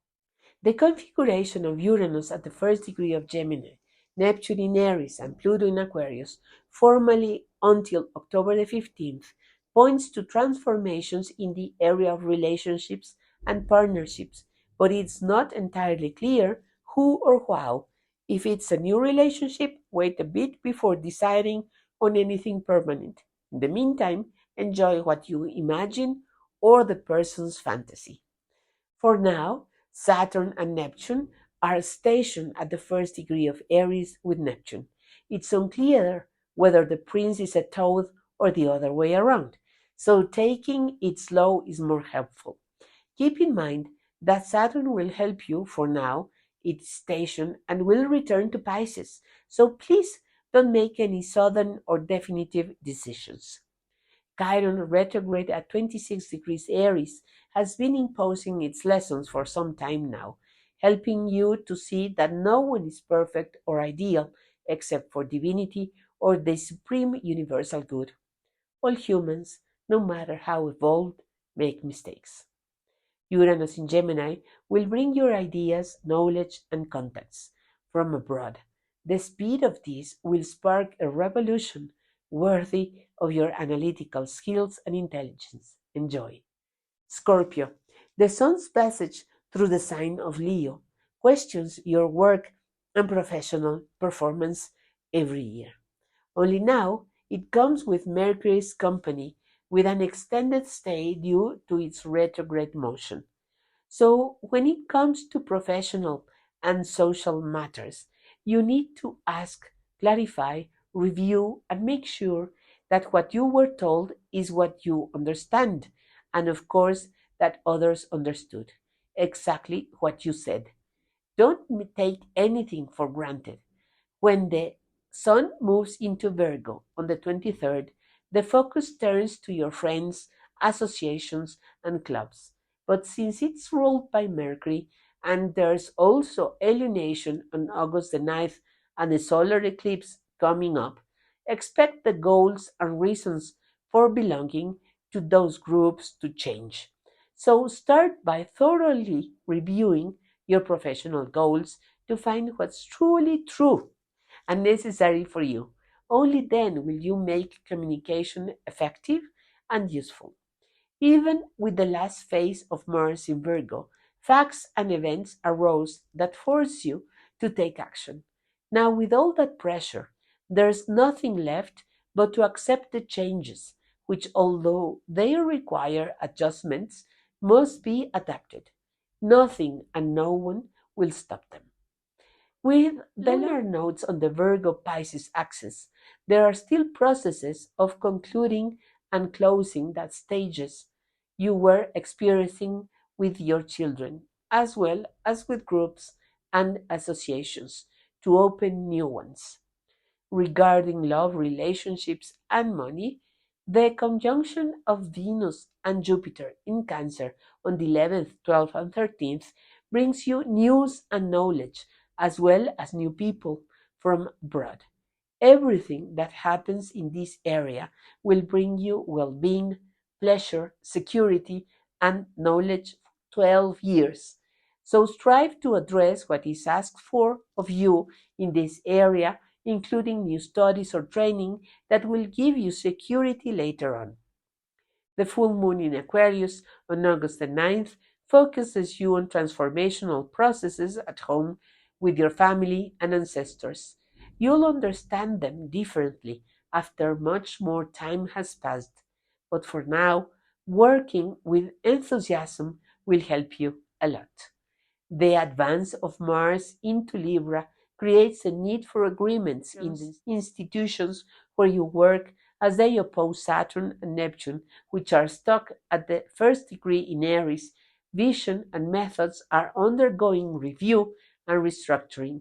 The configuration of Uranus at the first degree of Gemini, Neptune in Aries, and Pluto in Aquarius, formally until October the 15th, points to transformations in the area of relationships and partnerships, but it's not entirely clear who or how. If it's a new relationship, wait a bit before deciding on anything permanent. In the meantime, enjoy what you imagine or the person's fantasy. For now, Saturn and Neptune are stationed at the first degree of Aries with Neptune. It's unclear whether the prince is a toad or the other way around, so taking it slow is more helpful. Keep in mind that Saturn will help you for now, its station, and will return to Pisces, so please don't make any sudden or definitive decisions. Chiron retrograde at 26 degrees Aries has been imposing its lessons for some time now, helping you to see that no one is perfect or ideal except for divinity or the supreme universal good. All humans, no matter how evolved, make mistakes. Uranus in Gemini will bring your ideas, knowledge, and contacts from abroad. The speed of this will spark a revolution worthy of your analytical skills and intelligence. Enjoy. Scorpio. The sun's passage through the sign of Leo questions your work and professional performance every year. Only now it comes with Mercury's company with an extended stay due to its retrograde motion. So, when it comes to professional and social matters, you need to ask, clarify, review, and make sure that what you were told is what you understand, and of course, that others understood exactly what you said. Don't take anything for granted. When the Sun moves into Virgo on the 23rd, the focus turns to your friends, associations, and clubs. But since it's ruled by Mercury, and there's also alienation on August the 9th and the solar eclipse coming up, expect the goals and reasons for belonging to those groups to change. So start by thoroughly reviewing your professional goals to find what's truly true and necessary for you. Only then will you make communication effective and useful. Even with the last phase of Mars in Virgo, facts and events arose that force you to take action. Now, with all that pressure, there's nothing left but to accept the changes, which, although they require adjustments, must be adapted. Nothing and no one will stop them. With the lunar nodes on the Virgo Pisces axis, there are still processes of concluding and closing that stages you were experiencing with your children, as well as with groups and associations, to open new ones. Regarding love, relationships, and money, the conjunction of Venus and Jupiter in Cancer on the 11th, 12th, and 13th brings you news and knowledge, as well as new people from abroad. Everything that happens in this area will bring you well being, pleasure, security, and knowledge 12 years. So strive to address what is asked for of you in this area, including new studies or training that will give you security later on. The full moon in Aquarius on August the 9th focuses you on transformational processes at home with your family and ancestors. You'll understand them differently after much more time has passed. But for now, working with enthusiasm will help you a lot. The advance of Mars into Libra creates a need for agreements in the institutions where you work, as they oppose Saturn and Neptune, which are stuck at the first degree in Aries. Vision and methods are undergoing review and restructuring.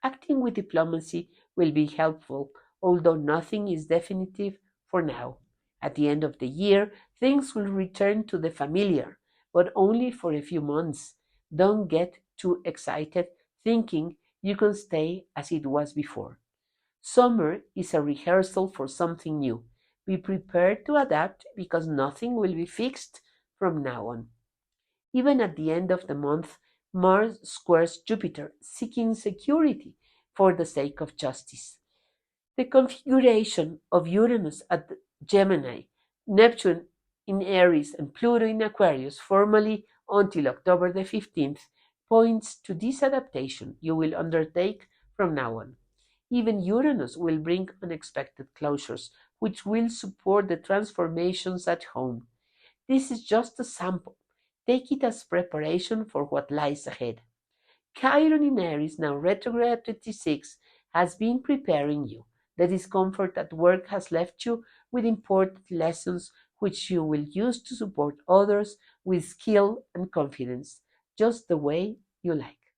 Acting with diplomacy will be helpful, although nothing is definitive for now. At the end of the year, things will return to the familiar, but only for a few months. Don't get too excited thinking you can stay as it was before. Summer is a rehearsal for something new. Be prepared to adapt because nothing will be fixed from now on. Even at the end of the month, Mars squares Jupiter, seeking security for the sake of justice. The configuration of Uranus at Gemini, Neptune in Aries, and Pluto in Aquarius, formally until October the 15th, points to this adaptation you will undertake from now on. Even Uranus will bring unexpected closures, which will support the transformations at home. This is just a sample. Take it as preparation for what lies ahead. Chiron in Aries, now retrograde at 26, has been preparing you. The discomfort at work has left you with important lessons which you will use to support others with skill and confidence, just the way you like.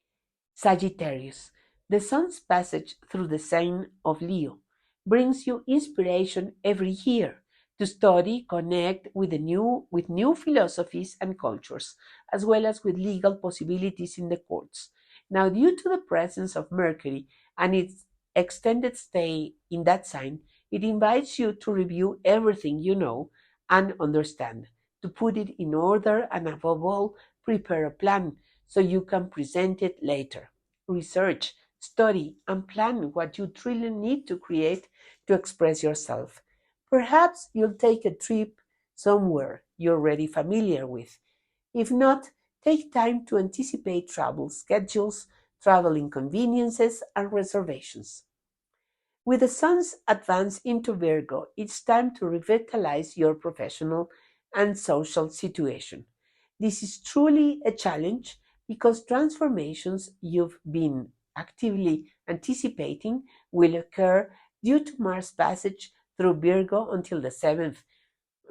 Sagittarius. The sun's passage through the sign of Leo brings you inspiration every year to study, connect with new philosophies and cultures, as well as with legal possibilities in the courts. Now, due to the presence of Mercury and its extended stay in that sign, it invites you to review everything you know and understand, to put it in order, and above all, prepare a plan so you can present it later. Research, study, and plan what you truly need to create to express yourself. Perhaps you'll take a trip somewhere you're already familiar with. If not, take time to anticipate travel schedules, travel inconveniences, and reservations. With the sun's advance into Virgo, it's time to revitalize your professional and social situation. This is truly a challenge because transformations you've been actively anticipating will occur due to Mars' passage through Virgo until the 7th.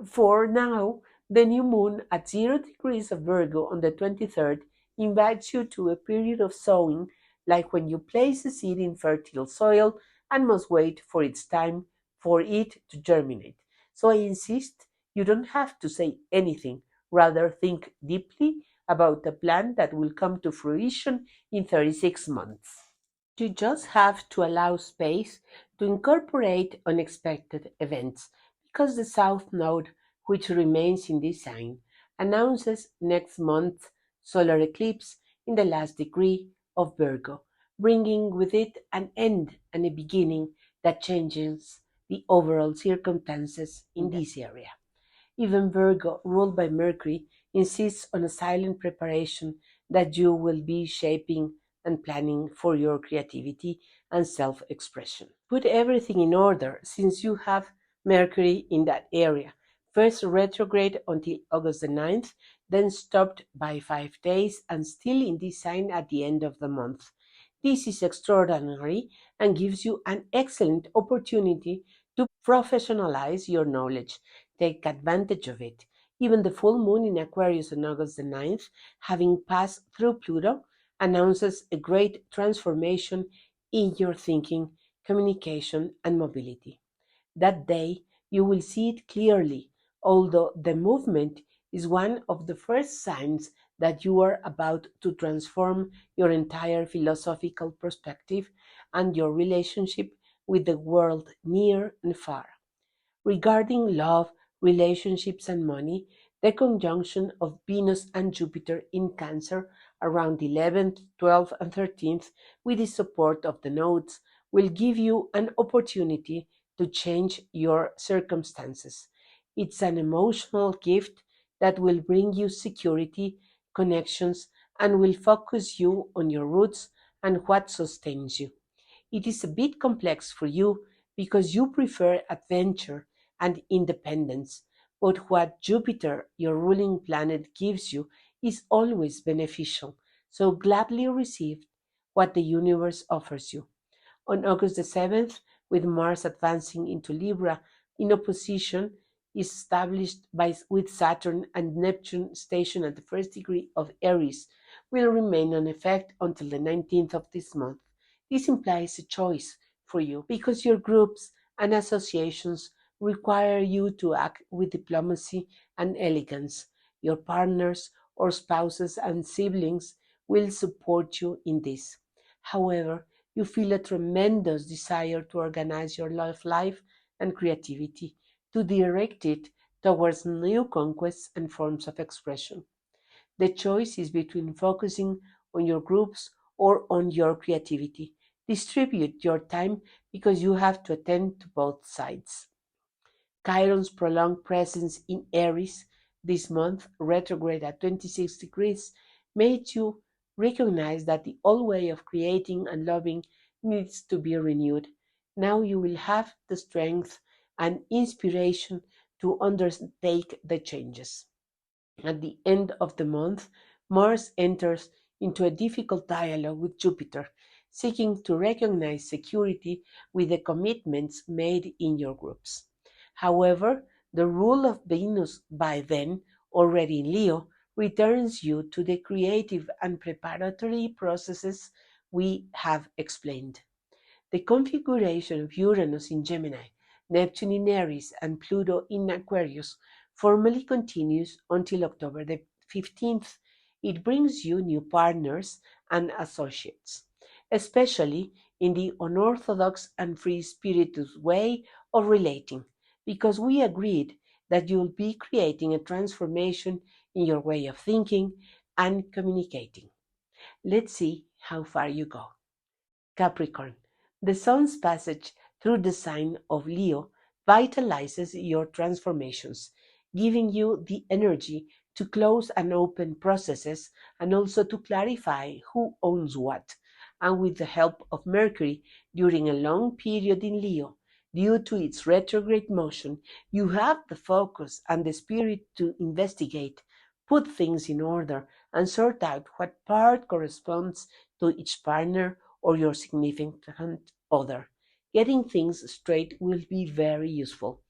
For now, the new moon at 0 degrees of Virgo on the 23rd invites you to a period of sowing, like when you place a seed in fertile soil and must wait for its time for it to germinate. So I insist you don't have to say anything, rather, think deeply about the plan that will come to fruition in 36 months. You just have to allow space to incorporate unexpected events because the South Node, which remains in this sign, announces next month's solar eclipse in the last degree of Virgo, bringing with it an end and a beginning that changes the overall circumstances in this area. Even Virgo, ruled by Mercury, insists on a silent preparation that you will be shaping and planning for your creativity and self expression. Put everything in order since you have Mercury in that area. First retrograde until August the 9th, then stopped by 5 days and still in this sign at the end of the month. This is extraordinary and gives you an excellent opportunity to professionalize your knowledge. Take advantage of it. Even the full moon in Aquarius on August the 9th, having passed through Pluto, announces a great transformation in your thinking, communication, and mobility. That day, you will see it clearly, although the movement is one of the first signs that you are about to transform your entire philosophical perspective and your relationship with the world near and far. Regarding love, relationships, and money, the conjunction of Venus and Jupiter in Cancer around 11th, 12th, and 13th, with the support of the nodes, will give you an opportunity to change your circumstances. It's an emotional gift that will bring you security, connections, and will focus you on your roots and what sustains you. It is a bit complex for you because you prefer adventure and independence, but what Jupiter, your ruling planet, gives you is always beneficial. So gladly receive what the universe offers you. On August the 7th, with Mars advancing into Libra in opposition, is established with Saturn and Neptune stationed at the first degree of Aries, will remain in effect until the 19th of this month. This implies a choice for you because your groups and associations require you to act with diplomacy and elegance. Your partners or spouses and siblings will support you in this. However, you feel a tremendous desire to organize your life and creativity, to direct it towards new conquests and forms of expression. The choice is between focusing on your groups or on your creativity. Distribute your time because you have to attend to both sides. Chiron's prolonged presence in Aries this month, retrograde at 26 degrees, made you recognize that the old way of creating and loving needs to be renewed. Now you will have the strength and inspiration to undertake the changes. At the end of the month, Mars enters into a difficult dialogue with Jupiter, seeking to recognize security with the commitments made in your groups. However, the rule of Venus by then, already in Leo, returns you to the creative and preparatory processes we have explained. The configuration of Uranus in Gemini, Neptune in Aries, and Pluto in Aquarius formally continues until October the 15th. It brings you new partners and associates, especially in the unorthodox and free-spirited way of relating, because we agreed that you'll be creating a transformation in your way of thinking and communicating. Let's see how far you go. Capricorn. The Sun's passage through the sign of Leo vitalizes your transformations, giving you the energy to close and open processes and also to clarify who owns what. And with the help of Mercury during a long period in Leo, due to its retrograde motion, you have the focus and the spirit to investigate, put things in order, and sort out what part corresponds to each partner or your significant other. Getting things straight will be very useful.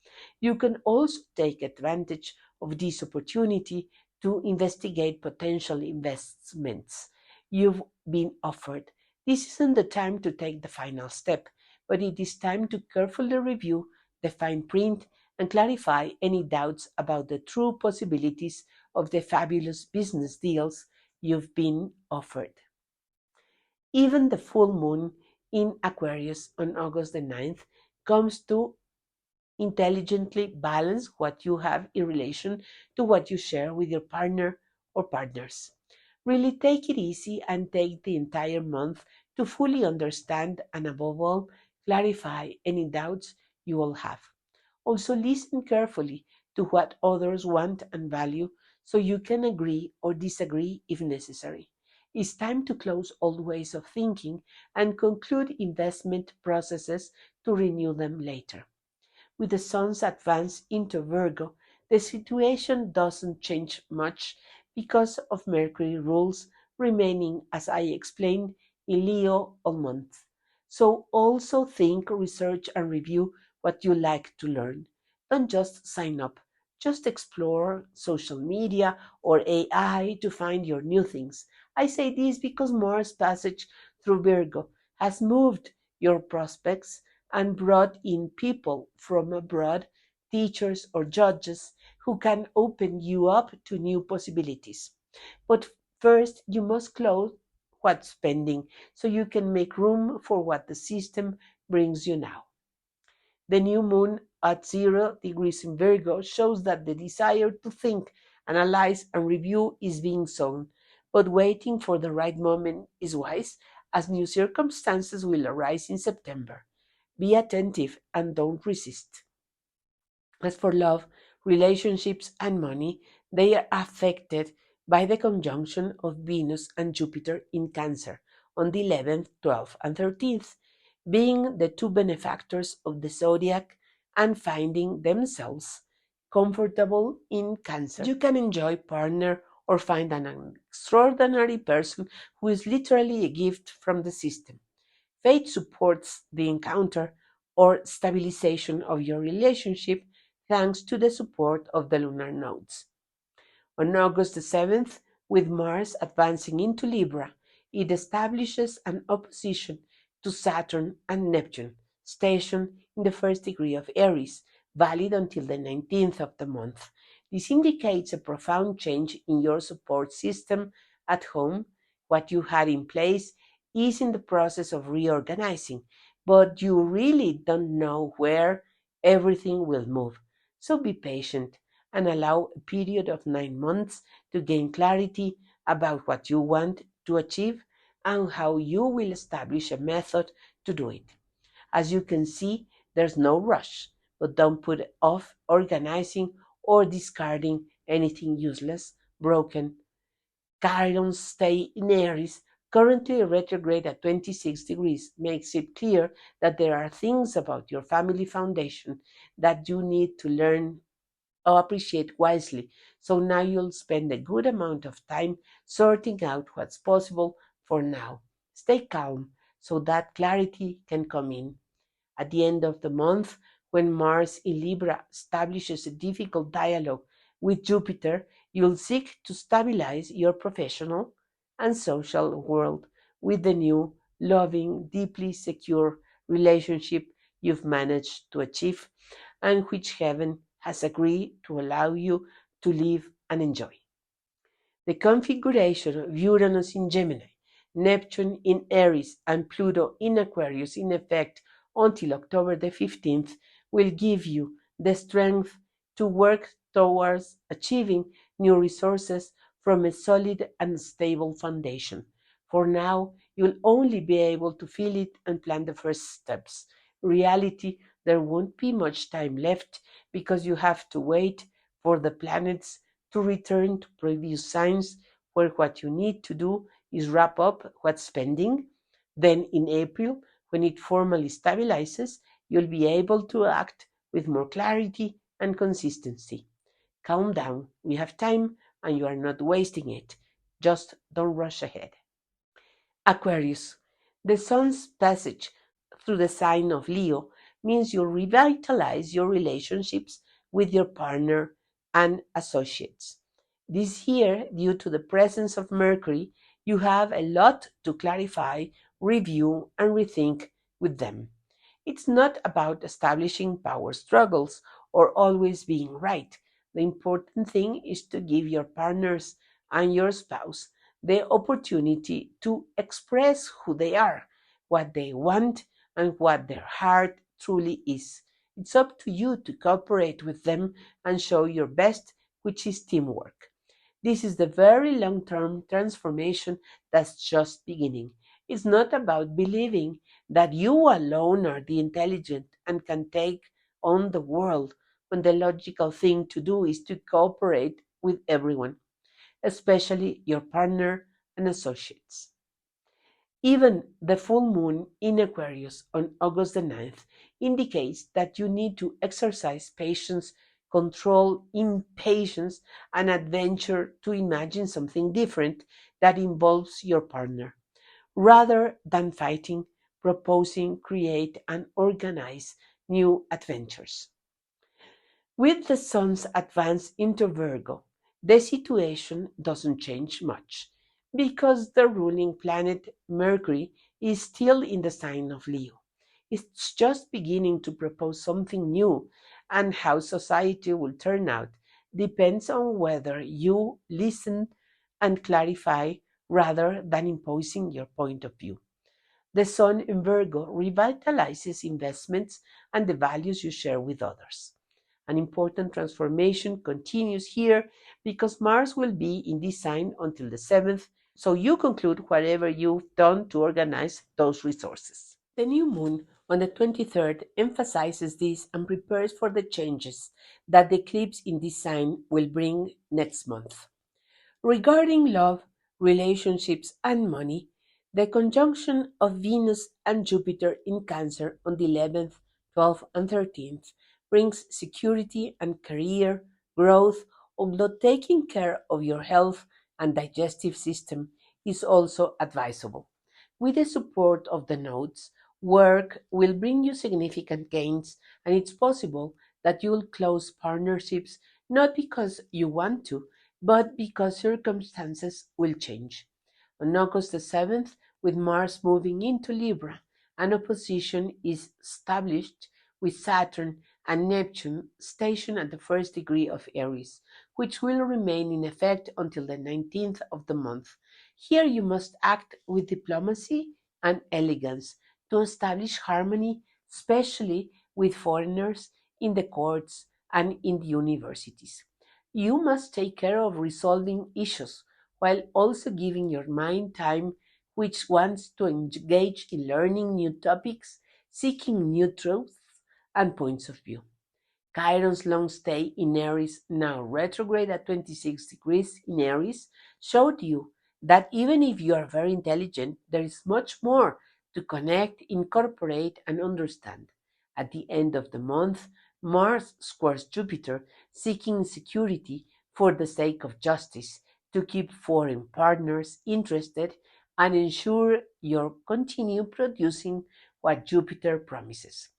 You can also take advantage of this opportunity to investigate potential investments you've been offered. This isn't the time to take the final step, but it is time to carefully review the fine print and clarify any doubts about the true possibilities of the fabulous business deals you've been offered. Even the full moon in Aquarius on August the 9th comes to intelligently balance what you have in relation to what you share with your partner or partners. Really take it easy and take the entire month to fully understand and, above all, clarify any doubts you will have. Also, listen carefully to what others want and value so you can agree or disagree if necessary. It's time to close old ways of thinking and conclude investment processes to renew them later. With the Sun's advance into Virgo, the situation doesn't change much because of Mercury rules remaining, as I explained, in Leo all month. So also think, research, and review what you like to learn. Don't just sign up. Just explore social media or AI to find your new things. I say this because Mars' passage through Virgo has moved your prospects and brought in people from abroad, teachers or judges, who can open you up to new possibilities. But first, you must close what's pending so you can make room for what the system brings you now. The new moon at 0 degrees in Virgo shows that the desire to think, analyze, and review is being sown, but waiting for the right moment is wise, as new circumstances will arise in September. Be attentive and don't resist. As for love, relationships, and money, they are affected by the conjunction of Venus and Jupiter in Cancer on the 11th, 12th, and 13th, being the two benefactors of the Zodiac and finding themselves comfortable in Cancer. You can enjoy partner or find an extraordinary person who is literally a gift from the system. Fate supports the encounter or stabilization of your relationship thanks to the support of the lunar nodes. On August the 7th, with Mars advancing into Libra, it establishes an opposition to Saturn and Neptune, stationed in the first degree of Aries, valid until the 19th of the month. This indicates a profound change in your support system at home. What you had in place is in the process of reorganizing, but you really don't know where everything will move. So be patient and allow a period of 9 months to gain clarity about what you want to achieve and how you will establish a method to do it. As you can see, there's no rush, but don't put off organizing or discarding anything useless, broken. Chiron's stay in Aries, currently retrograde at 26 degrees, makes it clear that there are things about your family foundation that you need to learn or appreciate wisely. So now you'll spend a good amount of time sorting out what's possible for now. Stay calm so that clarity can come in. At the end of the month, when Mars in Libra establishes a difficult dialogue with Jupiter, you'll seek to stabilize your professional and social world with the new, loving, deeply secure relationship you've managed to achieve and which heaven has agreed to allow you to live and enjoy. The configuration of Uranus in Gemini, Neptune in Aries, and Pluto in Aquarius in effect until October the 15th will give you the strength to work towards achieving new resources from a solid and stable foundation. For now, you'll only be able to feel it and plan the first steps. In reality, there won't be much time left because you have to wait for the planets to return to previous signs where what you need to do is wrap up what's pending. Then in April, when it formally stabilizes, you'll be able to act with more clarity and consistency. Calm down, we have time and you are not wasting it. Just don't rush ahead. Aquarius. The sun's passage through the sign of Leo means you revitalize your relationships with your partner and associates. This year, due to the presence of Mercury, you have a lot to clarify, review, and rethink with them. It's not about establishing power struggles or always being right. The important thing is to give your partners and your spouse the opportunity to express who they are, what they want, and what their heart truly is. It's up to you to cooperate with them and show your best, which is teamwork. This is the very long-term transformation that's just beginning. It's not about believing that you alone are the intelligent and can take on the world when the logical thing to do is to cooperate with everyone, especially your partner and associates. Even the full moon in Aquarius on August the 9th indicates that you need to exercise patience, control impatience, and adventure to imagine something different that involves your partner. Rather than fighting, proposing, create, and organize new adventures. With the sun's advance into Virgo, the situation doesn't change much because the ruling planet Mercury is still in the sign of Leo. It's just beginning to propose something new, and how society will turn out depends on whether you listen and clarify rather than imposing your point of view. The sun in Virgo revitalizes investments and the values you share with others. An important transformation continues here because Mars will be in this sign until the 7th, so you conclude whatever you've done to organize those resources. The new moon on the 23rd emphasizes this and prepares for the changes that the eclipse in this sign will bring next month. Regarding love, relationships, and money, the conjunction of Venus and Jupiter in Cancer on the 11th, 12th, and 13th brings security and career growth, although taking care of your health and digestive system is also advisable. With the support of the notes, work will bring you significant gains, and it's possible that you will close partnerships not because you want to, but because circumstances will change. On August the 7th, with Mars moving into Libra, an opposition is established with Saturn and Neptune stationed at the first degree of Aries, which will remain in effect until the 19th of the month. Here you must act with diplomacy and elegance to establish harmony, especially with foreigners in the courts and in the universities. You must take care of resolving issues while also giving your mind time which wants to engage in learning new topics, seeking new truths and points of view. Chiron's long stay in Aries, now retrograde at 26 degrees in Aries, showed you that even if you are very intelligent, there is much more to connect, incorporate, and understand. At the end of the month, Mars squares Jupiter, seeking security for the sake of justice, to keep foreign partners interested and ensure you continue producing what Jupiter promises.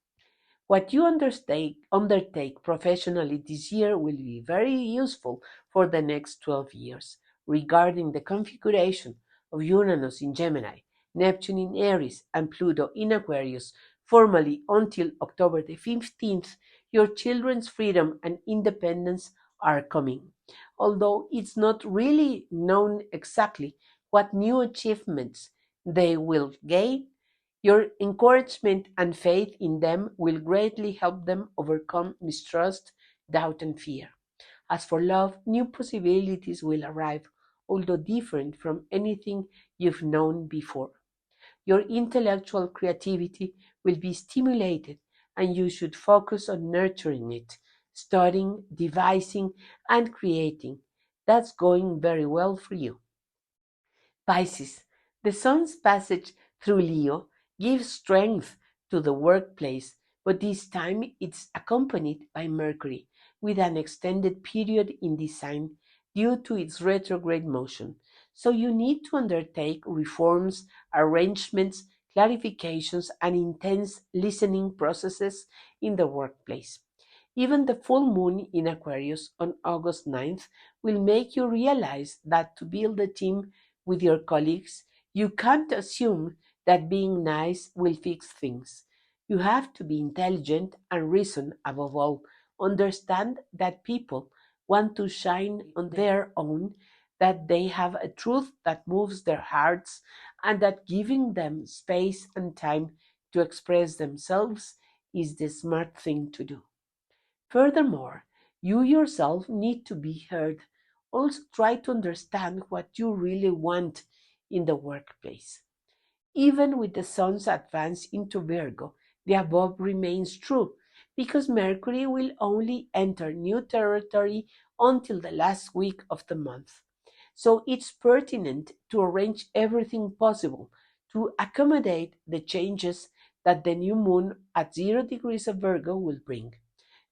What you undertake professionally this year will be very useful for the next 12 years. Regarding the configuration of Uranus in Gemini, Neptune in Aries, and Pluto in Aquarius, formally until October the 15th, your children's freedom and independence are coming. Although it's not really known exactly what new achievements they will gain, your encouragement and faith in them will greatly help them overcome mistrust, doubt, and fear. As for love, new possibilities will arrive, although different from anything you've known before. Your intellectual creativity will be stimulated, and you should focus on nurturing it, studying, devising, and creating. That's going very well for you. Pisces, the Sun's passage through Leo gives strength to the workplace, but this time it's accompanied by Mercury, with an extended period in this sign due to its retrograde motion. So you need to undertake reforms, arrangements, clarifications, and intense listening processes in the workplace. Even the full moon in Aquarius on August 9th will make you realize that to build a team with your colleagues, you can't assume that being nice will fix things. You have to be intelligent and reason above all. Understand that people want to shine on their own, that they have a truth that moves their hearts, and that giving them space and time to express themselves is the smart thing to do. Furthermore, you yourself need to be heard. Also, try to understand what you really want in the workplace. Even with the sun's advance into Virgo, the above remains true because Mercury will only enter new territory until the last week of the month. So it's pertinent to arrange everything possible to accommodate the changes that the new moon at 0 degrees of Virgo will bring.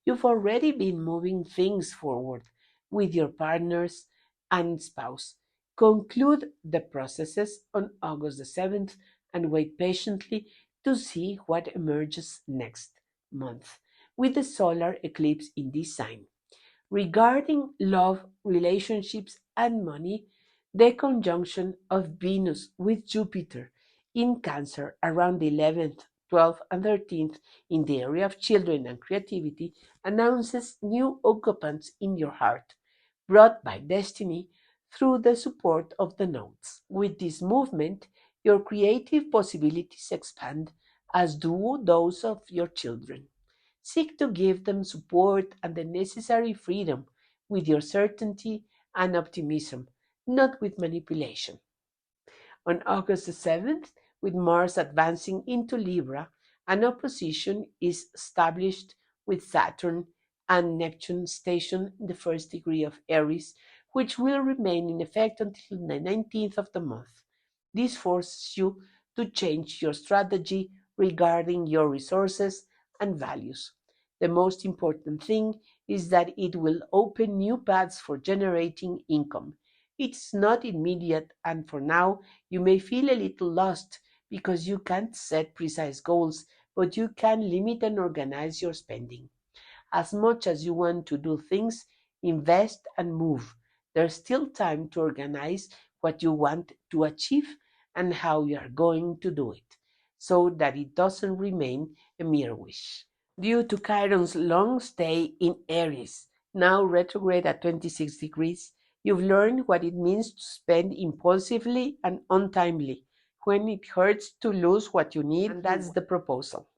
You've already been moving things forward with your partners and spouse. Conclude the processes on August the 7th and wait patiently to see what emerges next month with the solar eclipse in this sign. Regarding love, relationships, and money, the conjunction of Venus with Jupiter in Cancer around the 11th, 12th, and 13th in the area of children and creativity announces new occupants in your heart, brought by destiny through the support of the nodes. With this movement, your creative possibilities expand, as do those of your children. Seek to give them support and the necessary freedom with your certainty and optimism, not with manipulation. On August the 7th, with Mars advancing into Libra, an opposition is established with Saturn and Neptune stationed in the first degree of Aries, which will remain in effect until the 19th of the month. This forces you to change your strategy regarding your resources and values. The most important thing is that it will open new paths for generating income. It's not immediate, and for now, you may feel a little lost because you can't set precise goals, but you can limit and organize your spending. As much as you want to do things, invest and move, there's still time to organize what you want to achieve and how you are going to do it, so that it doesn't remain a mere wish. Due to Chiron's long stay in Aries, now retrograde at 26 degrees, you've learned what it means to spend impulsively and untimely when it hurts to lose what you need, and that's the proposal.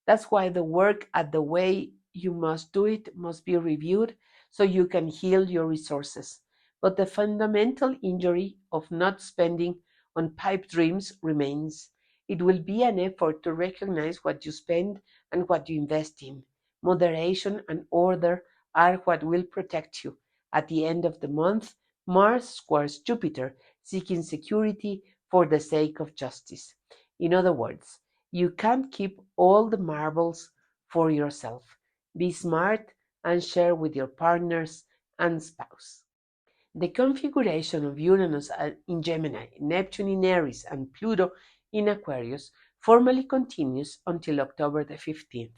That's why the work at the way you must do it must be reviewed so you can heal your resources. But the fundamental injury of not spending on pipe dreams remains. It will be an effort to recognize what you spend and what you invest in. Moderation and order are what will protect you. At the end of the month, Mars squares Jupiter, seeking security for the sake of justice. In other words, you can't keep all the marbles for yourself. Be smart and share with your partners and spouse. The configuration of Uranus in Gemini, Neptune in Aries, and Pluto in Aquarius formally continues until October the 15th.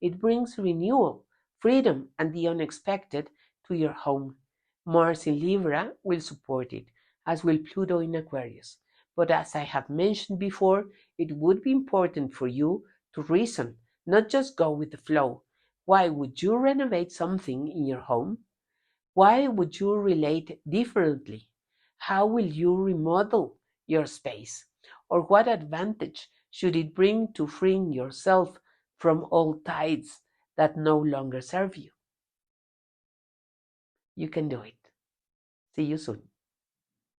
It brings renewal, freedom, and the unexpected to your home. Mars in Libra will support it, as will Pluto in Aquarius. But as I have mentioned before, it would be important for you to reason, not just go with the flow. Why would you renovate something in your home? Why would you relate differently? How will you remodel your space? Or what advantage should it bring to freeing yourself from old ties that no longer serve you? You can do it. See you soon.